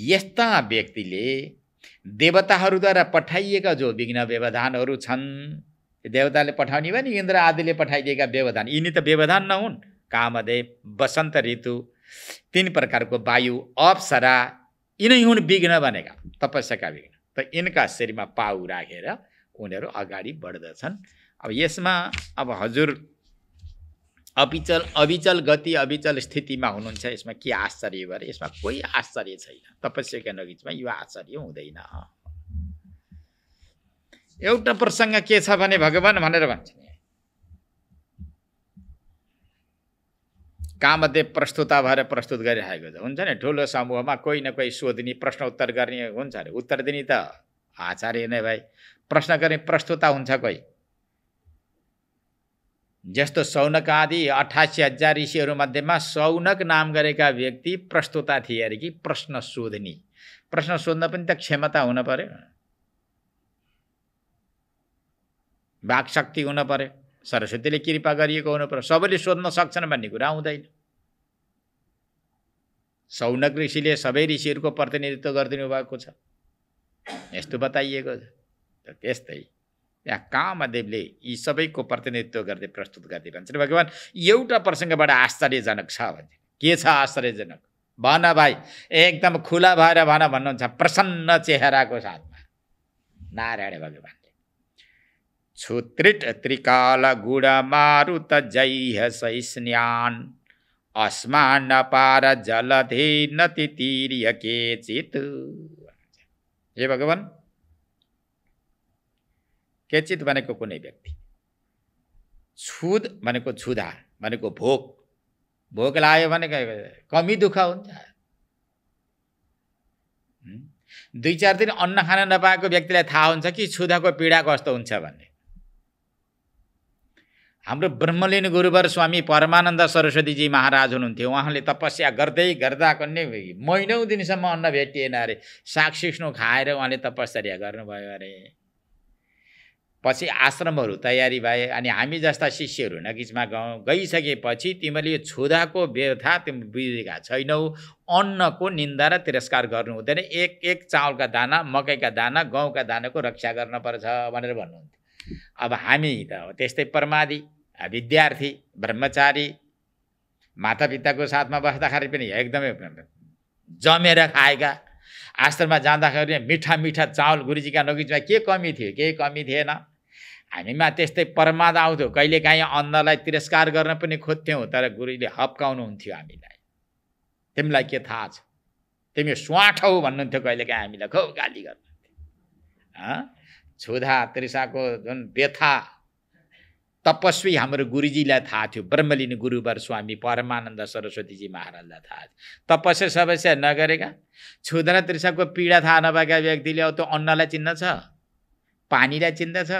यस्ता व्यक्तिले देवताहरूद्वारा पठाइएका जो विघ्न व्यवधानहरू छन्, देवताले पठाउने भने इन्द्र आदिले पठाइदिएका व्यवधान, यिनी त व्यवधान नहुन्। कामदेव, वसन्त ऋतु, तीन प्रकारको वायु, अप्सरा, यिनै हुन् विघ्न भनेका, तपस्याका विघ्न। त यिनका शरीरमा पाउ राखेर उनीहरू अगाडि बढ्दछन्। अब यसमा अब हजुर अविचल गति, अविचल स्थितिमा हुनुहुन्छ, यसमा के आश्चर्य भएर? यसमा कोही आश्चर्य छैन। तपस्याका नगिचमा यो आश्चर्य हुँदैन। एउटा प्रसङ्ग के छ भने भगवान भनेर भन्छ, कामदेव प्रस्तुता भएर प्रस्तुत गरिरहेको छ। हुन्छ नि, ठुलो समूहमा कोही न कोही सोध्ने, प्रश्न उत्तर गर्ने हुन्छ अरे। उत्तर दिने त आचार्य नै भाइ, प्रश्न गर्ने प्रस्तुता हुन्छ कोही। जस्तो सौनक आदि 88,000 ऋषिहरू मध्येमा सौनक नाम गरेका व्यक्ति प्रस्तुता थिए अरे कि प्रश्न सोध्ने। प्रश्न सोध्न पनि त क्षमता हुन पर्यो, वाक्शक्ति हुन पर्यो, सरस्वतीले कृपा गरिएको हुनु पर्यो। सबैले सोध्न सक्छन् भन्ने कुरा हुँदैन। सौनक ऋषिले सबै ऋषिहरूको प्रतिनिधित्व गरिदिनु भएको छ, यस्तो बताइएको छ। त त्यस्तै यहाँ कामदेवले यी सबैको प्रतिनिधित्व गर्दै प्रस्तुत गर्दै भन्छन् भगवान् एउटा प्रसङ्गबाट आश्चर्यजनक छ भन्छ। के छ आश्चर्यजनक? भन भाइ, एकदम खुला भएर भन भन्नुहुन्छ, प्रसन्न चेहराको साथमा। नारायण भगवानले छुत्रिट त्रिकाल गुण मारुत जय सैस्न्यान अस्मान पार जलधे नति तीर्य केचित। हे भगवान, केचित भनेको कुनै व्यक्ति, छुद भनेको छुदा भनेको भोक, भोक लाग्यो भने कमी दुःख हुन्छ। 2-4 दिन अन्न खान नपाएको व्यक्तिलाई थाहा हुन्छ कि छुदाको पीडा कस्तो हुन्छ भन्ने। हाम्रो ब्रह्मलीन गुरुवर स्वामी परमानन्द सरस्वतीजी महाराज हुनुहुन्थ्यो। उहाँले तपस्या गर्दै गर्दा कन्ने महिनौँ दिनसम्म अन्न भेटिएन अरे। साग सिस्नो खाएर उहाँले तपस्या गर्नुभयो अरे। पछि आश्रमहरू तयारी भए अनि हामी जस्ता शिष्यहरू नगिचमा गइसकेपछि तिमीले यो छुदाको व्यथा तिमी बुझेका छैनौ। अन्नको निन्दा र तिरस्कार गर्नु हुँदैन। एक एक चाउलका दाना, मकैका दाना, गहुँका दानाको रक्षा गर्नुपर्छ भनेर भन्नुहुन्थ्यो। अब हामी त त्यस्तै प्रमादी, विद्यार्थी, ब्रह्मचारी, मातापिताको साथमा बस्दाखेरि पनि एकदमै जमेर खाएका, आश्रममा जाँदाखेरि मिठा मिठा चाउल गुरुजीका नगिचमा के कमी थियो? केही कमी थिएन। हामीमा त्यस्तै प्रमाद आउँथ्यो, कहिलेकाहीँ अन्नलाई तिरस्कार गर्न पनि खोज्थ्यौँ, तर गुरुले हप्काउनुहुन्थ्यो हामीलाई। तिमीलाई के थाहा छ? तिमी स्वाठ हौ भन्नुहुन्थ्यो कहिलेकाहीँ हामीलाई, खुब गाली गर्नुहुन्थ्यो। छुधा तृषाको जुन व्यथा तपस्वी हाम्रो गुरुजीलाई थाहा थियो। ब्रह्मलीन गुरुवर स्वामी परमानन्द सरस्वतीजी महाराजलाई थाहा थियो। तपस्या सबस्या नगरेका, छुधा र तृषाको पीडा थाहा नभएका व्यक्तिले अब त्यो अन्नलाई चिन्दछ, पानीलाई चिन्दछ।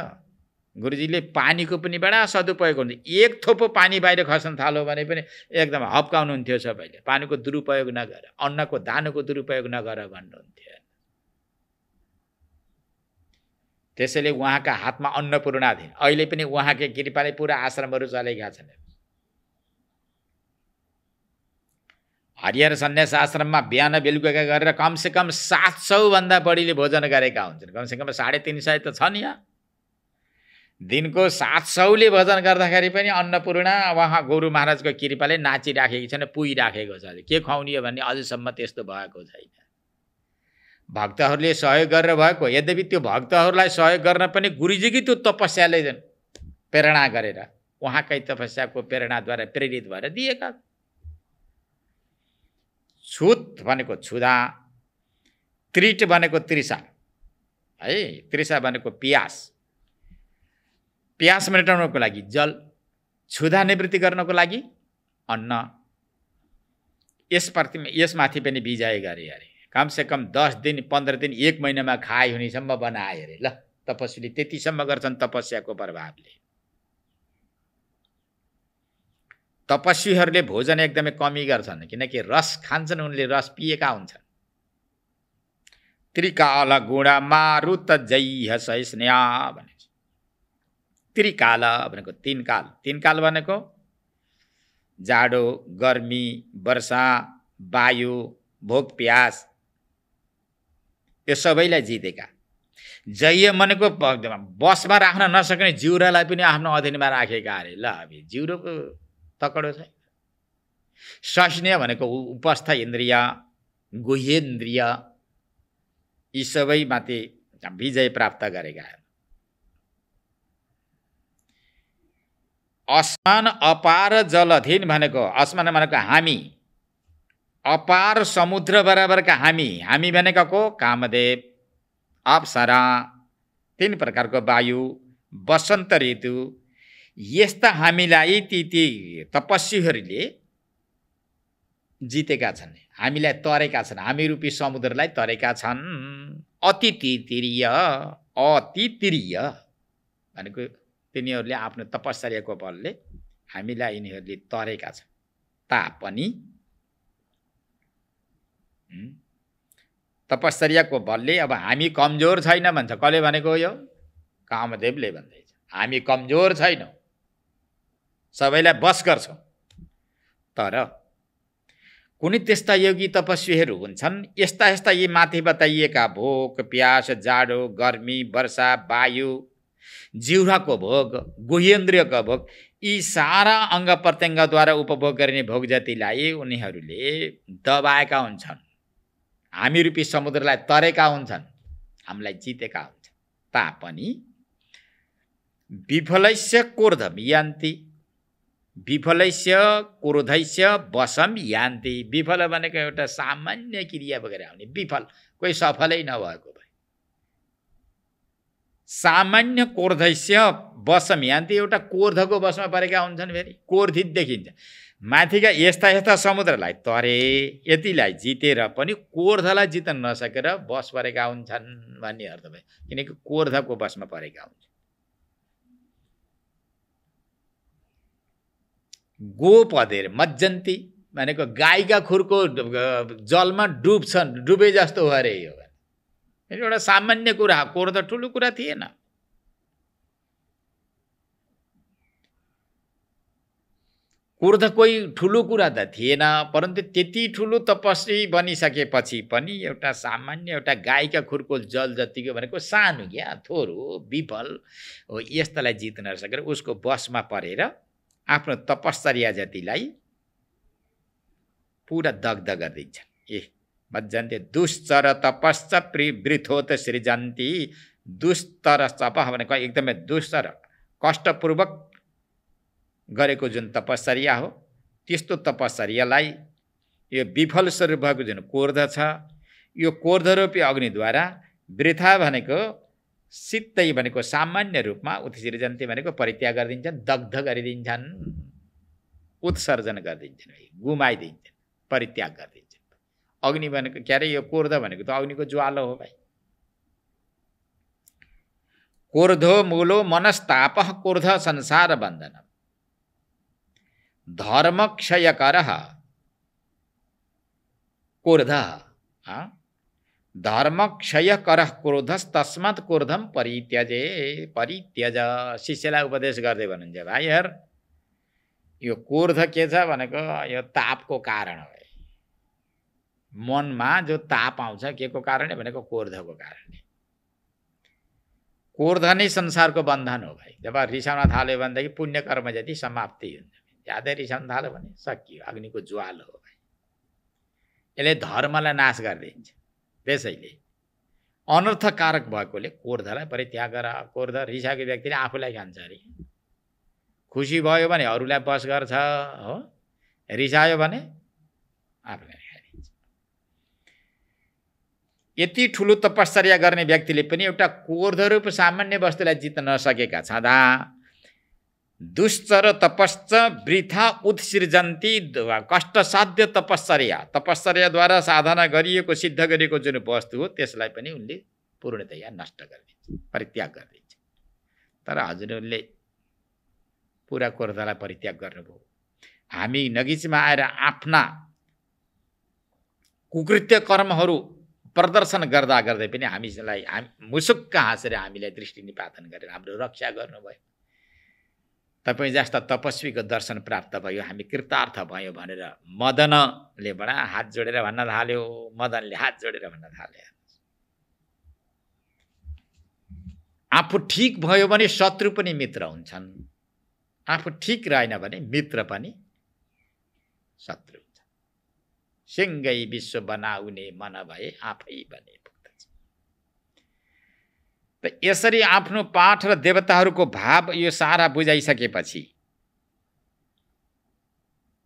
गुरुजीले पानीको पनि बडा सदुपयोग हुन्छ। एक थोपो पानी बाहिर खस्न थाल्यो भने पनि एकदम हप्काउनुहुन्थ्यो सबैले। पानीको दुरुपयोग नगर, अन्नको दानको दुरुपयोग नगर भन्नुहुन्थ्यो। त्यसैले उहाँका हातमा अन्नपूर्णा थिए। अहिले पनि उहाँकै कृपाले पुरा आश्रमहरू चलेका छन्। हरिहर सन्यास आश्रममा बिहान बेलुका गरेर कमसेकम 700 भन्दा बढीले भोजन गरेका हुन्छन्। कमसेकम 350 त छन् यहाँ। दिनको 700ले भोजन गर्दाखेरि पनि अन्नपूर्णा उहाँ गुरु महाराजको कृपाले नाचिराखेकी छैन, पुइराखेको छ। के खुवाउने हो भन्ने अझसम्म त्यस्तो भएको छैन। भक्तहरूले सहयोग गरेर भएको, यद्यपि त्यो भक्तहरूलाई सहयोग गर्न पनि गुरुजीकै त्यो तपस्याले प्रेरणा गरेर, उहाँकै तपस्याको प्रेरणाद्वारा प्रेरित भएर दिएका। छुत भनेको छुदा, त्रिट भनेको तृषा है, तृषा भनेको प्यास। प्यास मेटाउनको लागि जल, छुदा निवृत्ति गर्नको लागि अन्न। यसमाथि पनि विजय गरे अरे। कमसेकम 10 दिन, 15 दिन, 1 महिनामा खाए हुनेसम्म बनाए अरे। ल, तपस्वीले त्यतिसम्म गर्छन् तपस्याको प्रभावले। तपस्वीहरूले भोजन एकदमै कमी गर्छन्, किनकि रस खान्छन्, उनले रस पिएका हुन्छन्। त्रिकाल गुण मारुत जय सैस्न्या भने त्रिकाल भनेको तीन काल। तीन काल भनेको जाडो, गर्मी, वर्षा, वायु, भोक प्यास, यो सबैलाई जितेका। जय भनेको बसमा राख्न नसक्ने जिउरालाई पनि आफ्नो अधीनमा राखेका अरे। ल अब जिउरोको तकडो छ। सैस्न्य भनेको उपस्थ इन्द्रिय, गुह्येन्द्रिय, यी सबैमाथि विजय प्राप्त गरेका। अस्मान अपार जलधिन भनेको, अस्मान भनेको हामी, अपार समुद्र बराबरका हामी। हामी भनेको को? कामदेव, अप्सरा, तीन प्रकारको वायु, वसन्त ऋतु, यस्ता हामीलाई ती तपस्वीहरूले जितेका छन्, हामीलाई तरेका छन्, हामी रूपी समुद्रलाई तरेका छन्। अतितिरीय, अतितिरीय भनेको तिनीहरूले आफ्नो तपस्याको बलले हामीलाई यिनीहरूले तरेका छन् तापनि तपस्याको बलले अब हामी कमजोर छैन भन्छ। कसले भनेको? यो कामदेवले भन्दैछ। हामी कमजोर छैनौँ, सबैलाई बस गर्छौँ। तर कुनै त्यस्ता योगी तपस्वीहरू हुन्छन्, यस्ता यस्ता यी माथि बताइएका भोक, प्यास, जाडो, गर्मी, वर्षा, वायु, जिह्वाको भोग, गुह्येन्द्रियको भोग, यी सारा अङ्ग प्रत्यङ्गद्वारा उपभोग गरिने भोग जतिलाई उनीहरूले दबाएका हुन्छन्, हामी रूपी समुद्रलाई तरेका हुन्छन्, हामीलाई जितेका हुन्छन्। तापनि विफलस्य क्रोधम यान्ति, विफलस्य क्रोधस्य वशम यान्ति। विफल भनेको एउटा सामान्य क्रिया वगेर आउने, विफल कोही सफलै नभएको भए। सामान्य क्रोधस्य वशम यान्ति, एउटा क्रोधको वशमा परेका हुन्छन्। फेरि क्रोधित देखिन्छ। माथिका यस्ता यस्ता समुद्रलाई तरे, यतिलाई जितेर पनि क्रोधलाई जित्न नसकेर वश परेका हुन्छन् भन्ने अर्थ भयो। किनकि क्रोधको वशमा परेका हुन्छन्। गोपदेर मज्जन्ती भनेको गाईका खुरको जलमा डुब्छन्, डुबे जस्तो हो अरे यो। एउटा सामान्य कुरा, क्रोध ठुलो कुरा थिएन। क्रोध कोही ठुलो कुरा त थिएन, परन्तु त्यति ठुलो तपस्वी बनिसकेपछि पनि एउटा सामान्य एउटा गाईका खुरको जल जतिको भनेको सानो क्या, थोरो, विफल हो, यस्तालाई जित्न नसकेर उसको वशमा परेर आफ्नो तपश्चर्या जतिलाई पुरा दग्ध गरिदिन्छन्। ए मज्जन्ते दुश्चर तपश्च वृथोत सृजन्ती। दुस्तर तप भनेको एकदमै दुस्तर, कष्टपूर्वक गरेको जुन तपश्चर्या हो, त्यस्तो तपश्चर्यालाई यो विफल स्वरूप भएको जुन क्रोध छ, यो क्रोधरूपी अग्निद्वारा वृथा भनेको सित्तै भनेको सामान्य रूपमा, उत्सृजन्ती भनेको परित्याग गरिदिन्छन्, दग्ध गरिदिन्छन्, उत्सर्जन गरिदिन्छन्, गुमाइदिन्छन्, परित्याग गरिदिन्छन्। अग्नि भनेको के अरे? यो क्रोध भनेको त अग्निको ज्वालो हो भाइ। क्रोधो मूलो मनस्ताप, क्रोध संसार बन्धनम, धर्म क्षयकरः क्रोध, धर्म क्षयकरः क्रोधस् तस्मात् क्रोधम परित्यजे। परित्यज, शिष्यलाई उपदेश गर्दै भन्नुहुन्छ, भाइ हेर यो क्रोध के छ भनेको यो तापको कारण हो। मनमा जो ताप आउँछ के को कारणले भनेको क्रोधको कारणले। क्रोध नै संसारको बन्धन हो भाइ। जब रिसाउन थाल्यो भनेदेखि पुण्य कर्म जति समाप्ति हुन्छ। ज्यादै रिसाउन थाल्यो भने सकियो, अग्निको ज्वाल हो भाइ। यसले धर्मलाई नाश गरिदिन्छ। त्यसैले अनर्थकारक भएकोले क्रोधलाई परित्याग गर। क्रोध रिसाएको व्यक्तिले आफूलाई खान्छ अरे, खुसी भयो भने अरूलाई बस गर्छ हो, रिसायो भने आफूलाई खाइदिन्छ। यति ठुलो तपश्चर्या गर्ने व्यक्तिले पनि एउटा क्रोधरूप सामान्य वस्तुलाई जित्न नसकेका छँदा दुश्चर तपश्च वृथा उत्सृजन्ती, कष्टसाध्य तपश्चर्या, तपश्चर्याद्वारा साधना गरिएको सिद्ध गरिएको जुन वस्तु हो त्यसलाई पनि उनले पूर्णतया नष्ट गरिदिन्छ, परित्याग गरिदिन्छ। तर हजुरहरूले पुरा क्रोधलाई परित्याग गर्नुभयो। हामी नगिचमा आएर आफ्ना कुकृत्य कर्महरू प्रदर्शन गर्दा गर्दै पनि हामीलाई मुसुक्क हाँसेर हामीलाई दृष्टि निपातन गरेर हाम्रो रक्षा गर्नुभयो। तपाईँ जस्ता तपस्वीको दर्शन प्राप्त भयो, हामी कृतार्थ भयो भनेर मदनले बडा हात जोडेर भन्न थाल्यो। मदनले हात जोडेर भन्न थाल्यो, आफू ठिक भयो भने शत्रु पनि मित्र हुन्छन्, आफू ठिक रहेन भने मित्र पनि शत्रु हुन्छ। सिंगै विश्व बनाउने मन भए आफै बने पुग्दछ। त यसरी आफ्नो पाठ र देवताहरूको भाव यो सारा बुझाइसकेपछि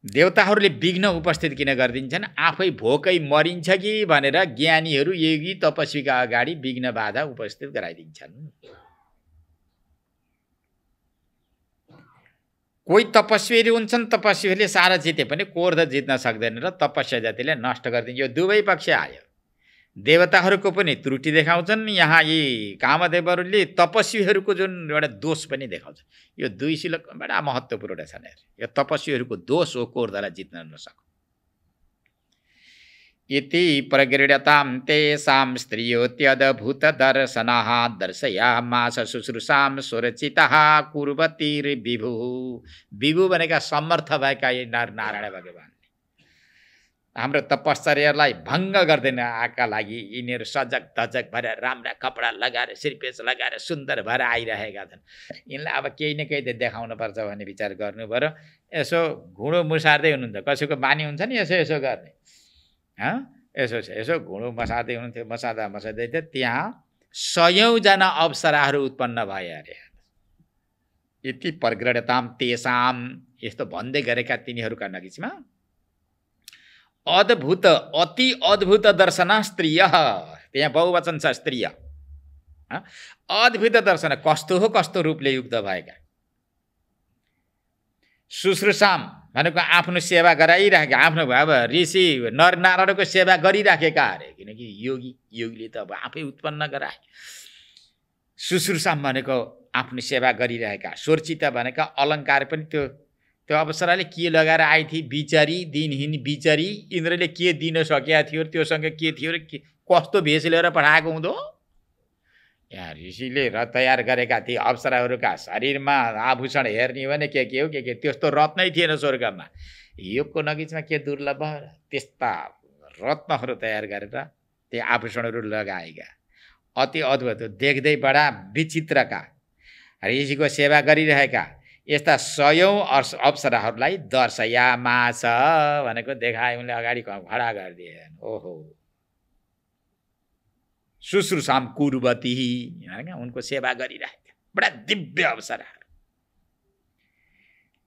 देवताहरूले विघ्न उपस्थित किन गरिदिन्छन्? आफै भोकै मरिन्छ कि भनेर ज्ञानीहरू योगी तपस्वीका अगाडि विघ्न बाधा उपस्थित गराइदिन्छन्। कोही तपस्वीहरू हुन्छन्, तपस्वीहरूले सारा जिते पनि क्रोध जित्न सक्दैन र तपस्या जातिले नष्ट गरिदिन्छ। यो दुवै पक्ष आयो। देवताहरूको पनि त्रुटि देखाउँछन्, यहाँ यी कामदेवहरूले तपस्वीहरूको जुन एउटा दोष पनि देखाउँछन्। यो दुई श्लोक बडा महत्त्वपूर्ण छन्। यो तपस्वीहरूको दोष हो क्रोधलाई जित्न नसक्नु। इति प्रगृह्यतां तेषां स्त्रियोत्यद्भुत दर्शनः दर्शयामास शुश्रूषां सुरचितः कुर्वतीर्विभुः। विभु भनेका समर्थ भएका नर नारायण भगवान हाम्रो तपश्चर्यालाई भङ्ग गर्दिनका लागि यिनीहरू सजग धजग भएर राम्रा कपडा लगाएर सिरपेच लगाएर सुन्दर भएर आइरहेका छन्। यिनलाई अब केही न केही देखाउनु पर्छ भन्ने विचार गर्नु पर्यो। यसो घुँडो मुसार्दै हुनुहुन्छ, कसैको बानी हुन्छ नि यसो यसो गर्ने, यसो घुँडो मसार्दै हुनुहुन्थ्यो। मसार्दै थियो, त्यहाँ 100 जना अप्सराहरू उत्पन्न भए अरे। यति प्रगृह्यतां तेषां, यस्तो भन्दै गरेका तिनीहरूका नगिचमा अद्भुत अति अद्भुत दर्शन स्त्रिय, त्यहाँ बहुवचन छ स्त्रिय। अद्भुत दर्शन कस्तो हो, कस्तो रूपले युक्त भएका। शुश्रूषाम भनेको आफ्नो सेवा गराइराखेका, आफ्नो अब ऋषि नरनारायणको सेवा गरिराखेका अरे। किनकि योगीले त अब आफै उत्पन्न गराए। शुश्रूषाम भनेको आफ्नो सेवा गरिरहेका। सोर्चिता भनेका अलङ्कार पनि त्यो अप्सराले के लगाएर आइ थिए बिचारी, दिनहीन बिचारी, इन्द्रले के दिन सकेका थियो, त्योसँग के थियो र कस्तो भेष लिएर पठाएको हुँदो। यहाँ ऋषिले तयार गरेका थिए अप्सराहरूका शरीरमा आभूषण हेर्ने भने के हो के त्यस्तो रत्नै थिएन स्वर्गमा। योगको नगिचमा के दुर्लभ भयो र त्यस्ता रत्नहरू तयार गरेर त्यो आभूषणहरू लगाएका। अति अद्भुत, देख्दै बडा विचित्रका, ऋषिको सेवा गरिरहेका यस्ता 100 अप्सराहरूलाई दर्शयामास भनेको देखाए, उनले अगाडि खडा गरिदिए। ओहो, शुश्रूषाम कुर्वती, उनको सेवा गरिरहेका बडा दिव्य अप्सराहरू।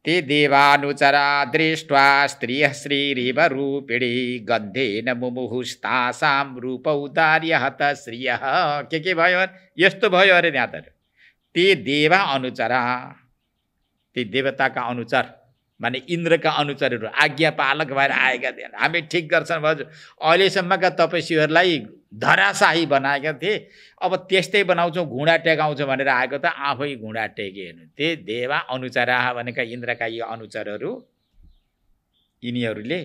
ते देवानुचरा दृष्ट्वा स्त्रियः श्रीरिव रूपिणी गन्धेन मुमुहुस्तासां रूपौदार्य हत श्रियः। के भयो? यस्तो भयो अरे त्यहाँ त। ते देवा अनुचरा, ती देवताका अनुचर माने इन्द्रका अनुचरहरू आज्ञा पालक भएर आएका थिए। हामी ठिक गर्छन् भयो, अहिलेसम्मका तपस्वीहरूलाई धराशाही बनाएका थिए, अब त्यस्तै बनाउँछौँ, घुँडा टेकाउँछौँ भनेर आएको त आफै घुँडा टेके। ते देवा अनुचरा भनेका इन्द्रका यी अनुचरहरू, यिनीहरूले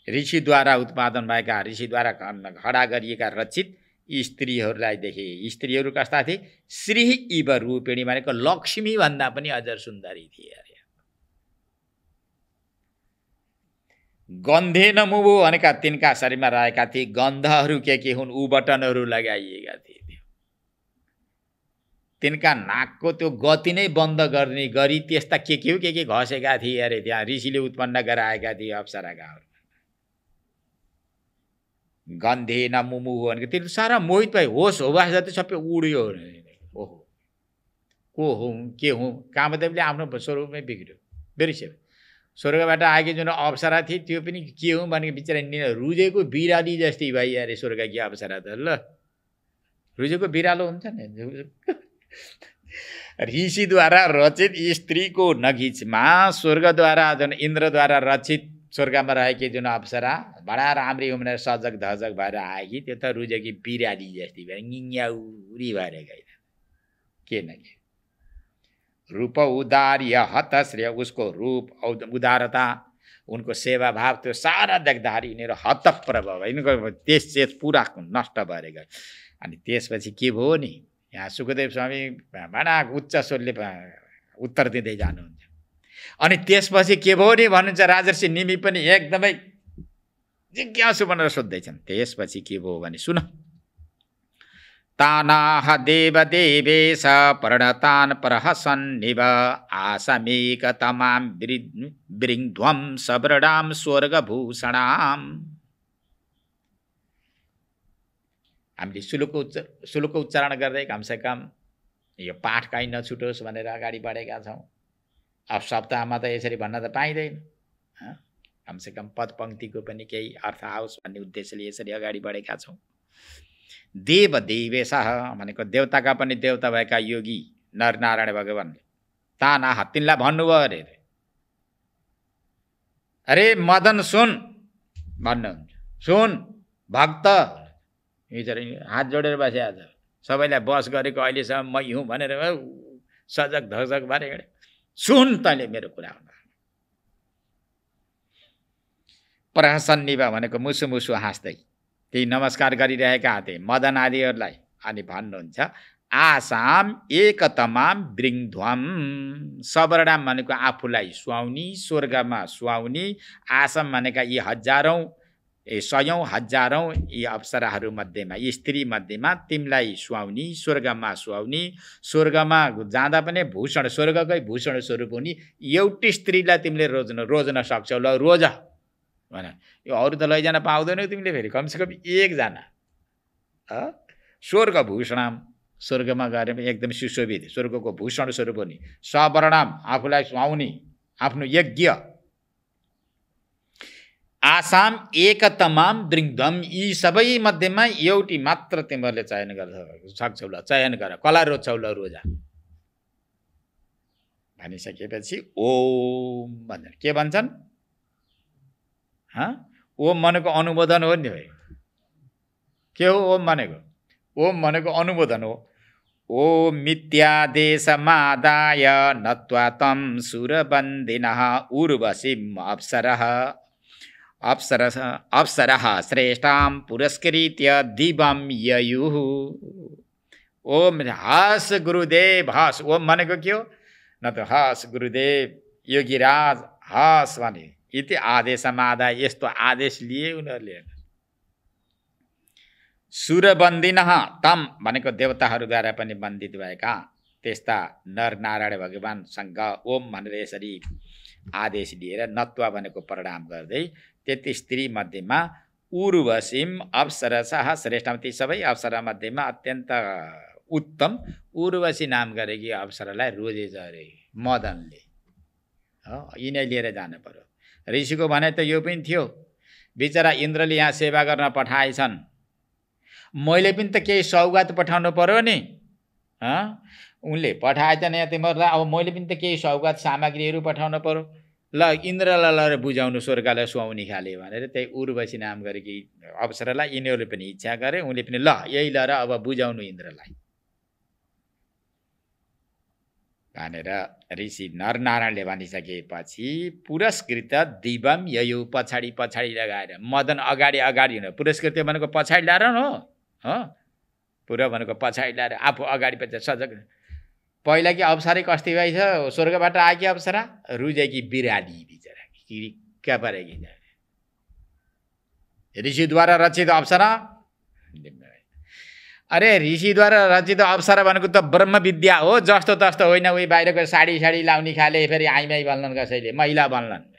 ऋषिद्वारा उत्पादन भएका, ऋषिद्वारा खडा गरिएका रचित यी स्त्रीहरूलाई देखे। स्त्रीहरू कस्ता थिए? श्री इव रूपिणी भनेको लक्ष्मी भन्दा पनि अझ सुन्दरी थिए अरे। गन्धेन मुमु भनेका तिनका शरीरमा रहेका थिए गन्धहरू के हुन्, उबटनहरू लगाइएका थिए। तिनका नाकको त्यो गति नै बन्द गर्ने गरी त्यस्ता के हो के घसेका थिए अरे। त्यहाँ ऋषिले उत्पन्न गराएका थिए अप्सराका। गन्धेन मुमु भनेको त्यो सारा मोहित भए, होस होवास जति सबै उड्यो। ओहो, को हुँ के हुँ, कामदेवले आफ्नो स्वरूपमै बिग्रियो, बिर्स्यो। स्वर्गबाट आएकी जुन अप्सरा थिए त्यो पनि के हुँ भनेको बिचरा रुजेको बिराली जस्तै भाइ अरे स्वर्गकी अप्सरा त। ल, रुजेको बिरालो हुन्छ नि। ऋषिद्वारा रचित स्त्रीको नगिचमा स्वर्गद्वारा जुन इन्द्रद्वारा रचित स्वर्गमा रहेकी जुन अप्सरा बडा राम्री उमेर सजग धजग भएर आएकी, त्यो त रुजेकी बिराली जस्तै भएर निङ्ग्याउरी भएर गएर के न के। रूप उदार्य हत श्रेय, उसको रूप उदारता, उनको सेवा भाव त्यो सारा देख्दाखेरि यिनीहरू हतप्रभ भयो, यिनीहरूको तेज पुरा नष्ट भएर गयो। अनि त्यसपछि के भयो नि, यहाँ सुखदेव स्वामी बडा उच्च स्वरले उत्तर दिँदै जानुहुन्छ। अनि त्यसपछि के भयो नि भन्नुहुन्छ, राजर्षि निमि पनि एकदमै जिज्ञासु भनेर सोध्दैछन्। त्यसपछि के भयो भने सुन, तानाह देव देवेश प्रणतान प्रहसन्निव आसमेकतमां बृङ्ध्वं सब्रडां स्वर्गभूषणाम्। हामीले सुलुकको उच्चारण गर्दै कमसेकम यो पाठ काहीँ नछुटोस् भनेर अगाडि बढेका छौँ। अब सप्ताहमा त यसरी भन्न त पाइँदैन, कमसेकम पद पङ्क्तिको पनि केही अर्थ आओस् भन्ने उद्देश्यले यसरी अगाडि बढेका छौँ। देव देवेशः भनेको देवताका पनि देवता भएका योगी नरनारायण भगवान् तानाह, तिनलाई भन्नुभयो अरे, अरे मदन सुन भन्नुहुन्छ, सुन भक्त, हात जोडेर बसेको छ, सबैलाई बस गरेको अहिलेसम्म मै हुँ भनेर सजग धजग भएर हिँडे, सुन तैँले मेरो कुरा। प्रहसन्निभा भनेको मुसु मुसु हाँस्दै ती नमस्कार गरिरहेका थिए मदन आदिहरूलाई। अनि भन्नुहुन्छ आसाम एकतमाम बृङ्ध्वम, सबरडाम भनेको आफूलाई सुहाउने, स्वर्गमा सुहाउने, आसाम भनेका यी हजारौँ सयौँ हजारौँ यी अप्सराहरू मध्येमा, यी स्त्री मध्येमा तिमीलाई सुहाउने, स्वर्गमा सुहाउने, स्वर्गमा जाँदा पनि भूषण, स्वर्गकै भूषण स्वरूप हुने एउटी स्त्रीलाई तिमीले रोज्न सक्छौ, ल रोज भन। यो अरू त लैजान पाउँदैनौ तिमीले, फेरि कमसेकम एकजना स्वर्ग भूषणाम, स्वर्गमा गएर एकदम सुशोभित स्वर्गको भूषण स्वरूप हुने, सवर्णाम आफूलाई सुहाउने आफ्नो यज्ञ, आसाम एकतमाम बृङ्ध्वम यी सबै मध्येमा एउटी मात्र तिमीहरूले चयन गर्न सक्छौ, ल चयन गर, कसलाई रोज्छौ ल रोजा भनिसकेपछि ओम भन्छन्। के भन्छन्? ओम भनेको अनुमोदन हो नि भाइ। के हो ओम भनेको? ओम भनेको अनुमोदन हो। ओम मिथ्यादेशमादाय नत्वा तं सुरबन्दिनः उर्वशीम् अप्सरः श्रेष्ठां पुरस्कृत्य दिवं ययुः। ओम हस गुरुदेव हस। ओम भनेको के हो? न त हस गुरुदेव योगीराज हस भने इति आदेशमादाय, यस्तो आदेश लिए उनीहरूले। सुरबन्दिनः तम भनेको देवताहरूद्वारा पनि बन्दित भएका त्यस्ता नरनारायण भगवानसँग ओम भनेर यसरी आदेश लिएर नत्वा भनेको प्रणाम गर्दै त्यति स्त्री मध्येमा उर्वशीम अप्सरसः श्रेष्ठम, ती सबै अप्सरा मध्येमा अत्यन्त उत्तम उर्वशी नाम गरेकी अप्सरालाई रोजेछ अरे मदनले। यिनै लिएर जानु पर्यो। ऋषिको भने त यो पनि थियो, बिचरा इन्द्रले यहाँ सेवा गर्न पठाएछन्, मैले पनि त केही सौगात पठाउनु पर्यो नि। उनले पठाएछन् यहाँ तिमीहरूलाई, अब मैले पनि त केही सौगात सामग्रीहरू पठाउनु पर्यो। ल इन्द्रलाई लगेर बुझाउनु स्वर्गलाई सुहाउने खाले भनेर त्यही उर्वशी नाम गरेकी अप्सरालाई यिनीहरूले पनि इच्छा गरे। उनले पनि ल यही ल र अब बुझाउनु इन्द्रलाई भनेर ऋषि नरनारायणले भनिसकेपछि पुरस्कृत दिवम ययु, पछाडि पछाडि लगाएर मदन अगाडि अगाडि हुनु। पुरस्कृत भनेको पछाडि ल्याएर हो, पुरा भनेको पछाडि ल्याएर आफू अगाडि पछि सजग। पहिला कि अप्सरा कस्ती भएछ, स्वर्गबाट आएकी अप्सरा रुजेकी बिराली बिचरा क्या परेकी ऋषिद्वारा रचित अप्सरा। अरे ऋषिद्वारा रचित अप्सरा भनेको त ब्रह्म विद्या हो, जस्तो तस्तो होइन। उही बाहिरको साडी लाउने खाले फेरि आइमाई भन्छन्, कसैले महिला भन्छन्।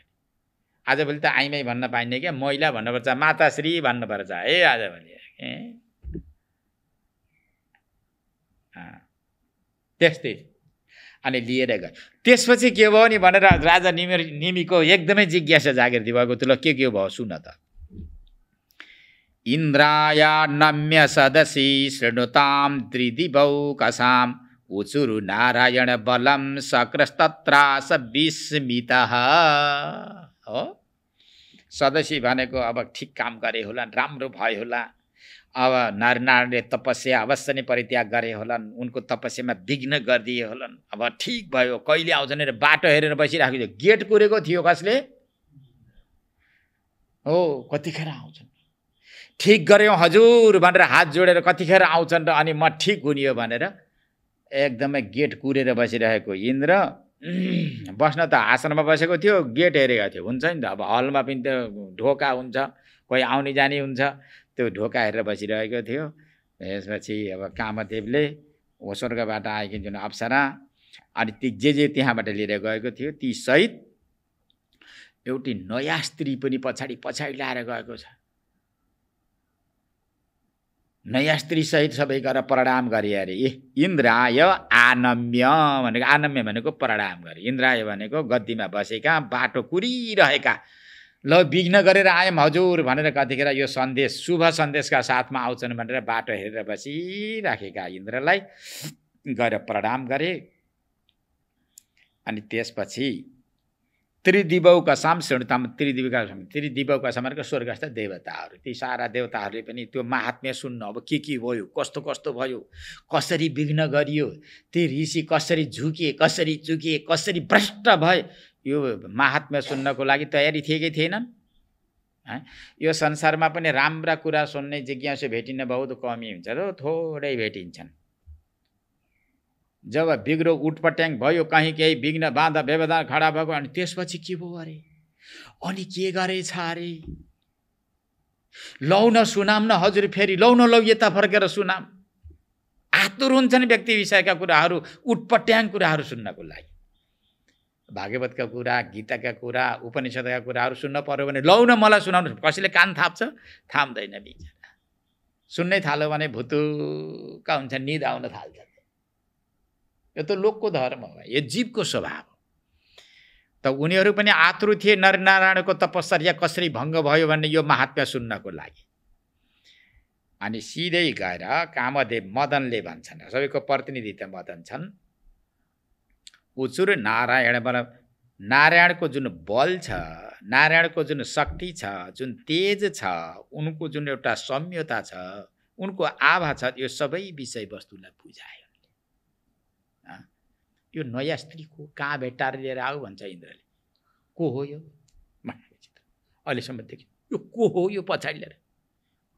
आजभोलि त आइमाई भन्न पाइने क्या, महिला भन्नुपर्छ, माताश्री भन्नुपर्छ है आजभोलि। त्यस्तै अनि लिएर गयो। त्यसपछि के भयो नि भनेर राजा निमिको एकदमै जिज्ञासा जागृति भएको थियो। ल के भयो सुन त। इन्द्राया नम्य सदसी शृणुतां त्रिदिवौ कसाम उचुरु नारायण बलम सक्रस्तत्रास विस्मितः। हो, सदसी भनेको अब ठिक काम गरे होला, राम्रो भयो होला। अब नरनारायणले तपस्या अवश्य नै परित्याग गरे होलान्, उनको तपस्यामा विघ्न गरिदिए होलान्। अब ठिक भयो, कहिले आउँछन् रे, बाटो हेरेर बसिराखेको थियो। गेट कुरेको थियो कसले? हो, कतिखेर आउँछन्? ठिक गर्यौँ हजुर भनेर हात जोडेर कतिखेर आउँछन् र अनि म ठिक हुनियो भनेर एकदमै गेट कुरेर बसिरहेको इन्द्र बस्न त आसनमा बसेको थियो, गेट हेरेको थियो। हुन्छ नि त, अब हलमा पनि त ढोका हुन्छ, कोही आउने जाने हुन्छ, त्यो ढोका हेरेर बसिरहेको थियो। त्यसपछि अब कामदेवले स्वर्गबाट आएकी जुन अप्सरा अनि ती जे त्यहाँबाट लिएर गएको थियो ती सहित एउटी नयाँ स्त्री पनि पछाडि ल्याएर गएको छ। नयाँ स्त्री सहित सबै गरेर प्रणाम गरे अरे। इन्द्राय आनम्य भनेको, आनम्य भनेको प्रणाम गरे। इन्द्राय भनेको गद्दीमा बसेका, बाटो कुरिरहेका, ल विघ्न गरेर आयौँ हजुर भनेर कतिखेर यो सन्देश, शुभ सन्देशका साथमा आउँछन् भनेर बाटो हेरेर बसिराखेका इन्द्रलाई गएर प्रणाम गरे। अनि त्यसपछि त्रिदिवौका साम श्रेणुताम, त्रिदिवौका समरका स्वर्गस्थ देवताहरू, ती सारा देवताहरूले पनि त्यो महात्म्य सुन्न। अब के भयो, कस्तो कस्तो भयो, कसरी विघ्न गरियो, ती ऋषि कसरी झुके, कसरी चुके, कसरी भ्रष्ट भए, यो महात्म्य सुन्नको लागि तयारी थिए कि थिएनन्? यो संसारमा पनि राम्रा कुरा सुन्ने जिज्ञासु भेटिन बहुत कमी हुन्छ र थोरै भेटिन्छन्। जब बिग्रो उटपट्याङ भयो, कहीँ केही विघ्न बाधा व्यवधान खडा भएको, अनि त्यसपछि के भयो अरे, अनि के गरेछ अरे, लौ न सुनाम न हजुर, फेरि लौ न लौ यता फर्केर सुनाम। आतुर हुन्छन् व्यक्ति विषयका कुराहरू, उटपट्याङ कुराहरू सुन्नको लागि। भागवतका कुरा, गीताका कुरा, उपनिषदका कुराहरू सुन्न पर्यो भने लौ न मलाई सुनाउनु, कसैले कान थाप्छ? थाम्दैन बिचरा। सुन्नै थाल्यो भने भुतुक्का हुन्छ, निद आउन थाल्छ। यो त लोकको धर्म हो, यो जीवको स्वभाव हो। त उनीहरू पनि आतुर थिए नरनारायणको तपस्या कसरी भङ्ग भयो भन्ने यो महात्म्य सुन्नको लागि। अनि सिधै गएर कामदेव मदनले भन्छन्, सबैको प्रतिनिधि त मदन छन्, उचुर नारायणबाट नारायणको जुन बल छ, नारायणको जुन शक्ति छ, जुन तेज छ, उनको जुन एउटा सम्यता छ, उनको आभा छ, यो सबै विषयवस्तुलाई बुझायो। यो नयाँ स्त्री को कहाँ भेट्टाएर लिएर आऊ भन्छ इन्द्रले। को हो यो? अहिलेसम्म देखि यो को हो, यो पछाडि लिएर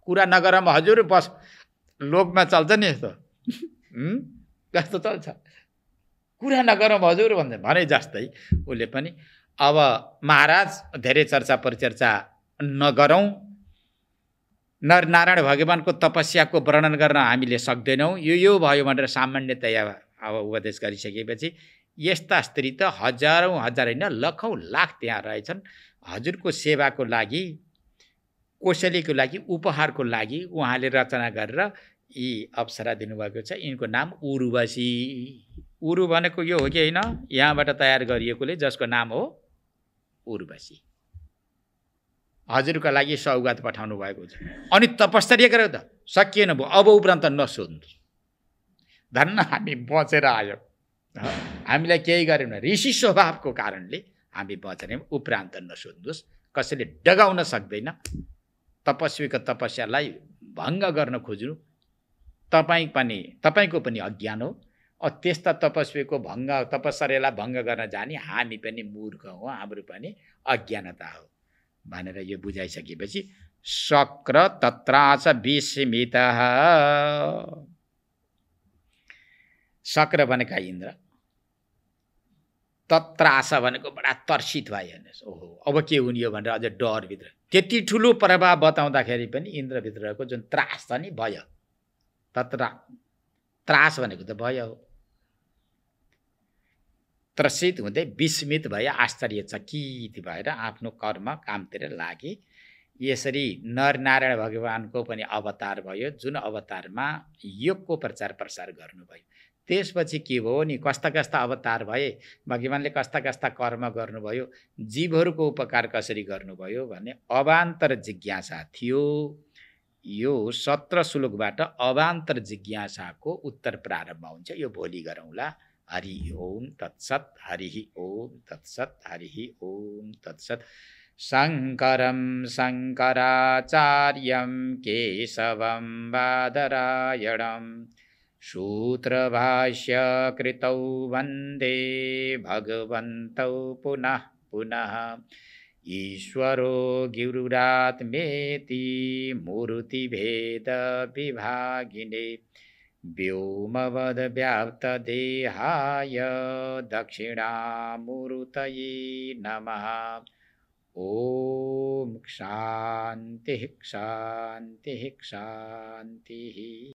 कुरा नगरम हजुर, बस लोकमा चल्छ नि यस्तो, कस्तो चल्छ, कुरा नगरौँ हजुर भने जस्तै उसले पनि अब महाराज धेरै चर्चा परिचर्चा नगरौँ, नरनारायण भगवानको तपस्याको वर्णन गर्न हामीले सक्दैनौँ, यो भयो भनेर सामान्यतया अब उपदेश गरिसकेपछि यस्ता स्त्री त हजारौँ हजार होइन लाखौँ लाख त्यहाँ रहेछन्। हजुरको सेवाको लागि, कोसेलीको लागि, उपहारको लागि उहाँले रचना गरेर यी अप्सरा दिनुभएको छ। यिनको नाम उर्वशी। उरु भनेको यो हो कि होइन? यहाँबाट तयार गरिएकोले जसको नाम हो उर्वशी। हजुरको लागि सौगात पठाउनु भएको छ। अनि तपस्या गरेर त सकिएन भयो, अब उपरान्त नसोध्नु। धन्न हामी बचेर आयौँ, हामीलाई केही गरेन, ऋषि स्वभावको कारणले हामी बचेर उपरान्त नसोध्नुहोस्। कसैले डगाउन सक्दैन। तपस्वीको तपस्यालाई भङ्ग गर्न खोज्नु तपाईँको पनि अज्ञान हो। त्यस्ता तपस्वीको तपस्यालाई भङ्ग गर्न जाने हामी पनि मूर्ख हो, हाम्रो पनि अज्ञानता हो भनेर यो बुझाइसकेपछि शक्र तत्रास विस्मितः, शक्र भनेका इन्द्र, तत्रास भनेको बडा तर्सित भयो। ओहो अब के हुने हो भनेर अझ डरभित्र, त्यति ठुलो प्रभाव बताउँदाखेरि पनि इन्द्रभित्रको जुन त्रास छ नि भयो। त्रास भनेको त भयो, त्रसित हुँदै विस्मित भए, आश्चर्यचकित भएर आफ्नो कर्म कामतिर लागे। यसरी नरनारायण भगवानको पनि अवतार भयो, जुन अवतारमा योगको प्रचार प्रसार गर्नुभयो। त्यसपछि के भयो नि, कस्ता कस्ता अवतार भए, भगवानले कस्ता कस्ता कर्म गर्नुभयो, जीवहरूको उपकार कसरी गर्नुभयो भन्ने अवान्तर जिज्ञासा थियो। यो 17 श्लोकबाट अवान्तर जिज्ञासाको उत्तर प्रारम्भ हुन्छ। यो भोलि गरौँला। हरि ओम तत्सत, हरि ओम तत्सत, हरि ओम तत्सत। शङ्करं शङ्कराचार्यं केशवं बादरायणं सूत्रभाष्यकृतौ वन्दे भगवन्तौ पुनः पुनः। ईश्वरो गुरुरात्मेति मूर्तिभेदविभागिने व्योमवद्व्याप्तदेहाय दक्षिणामूर्तये नमः। ॐ शान्तिः शान्तिः शान्तिः।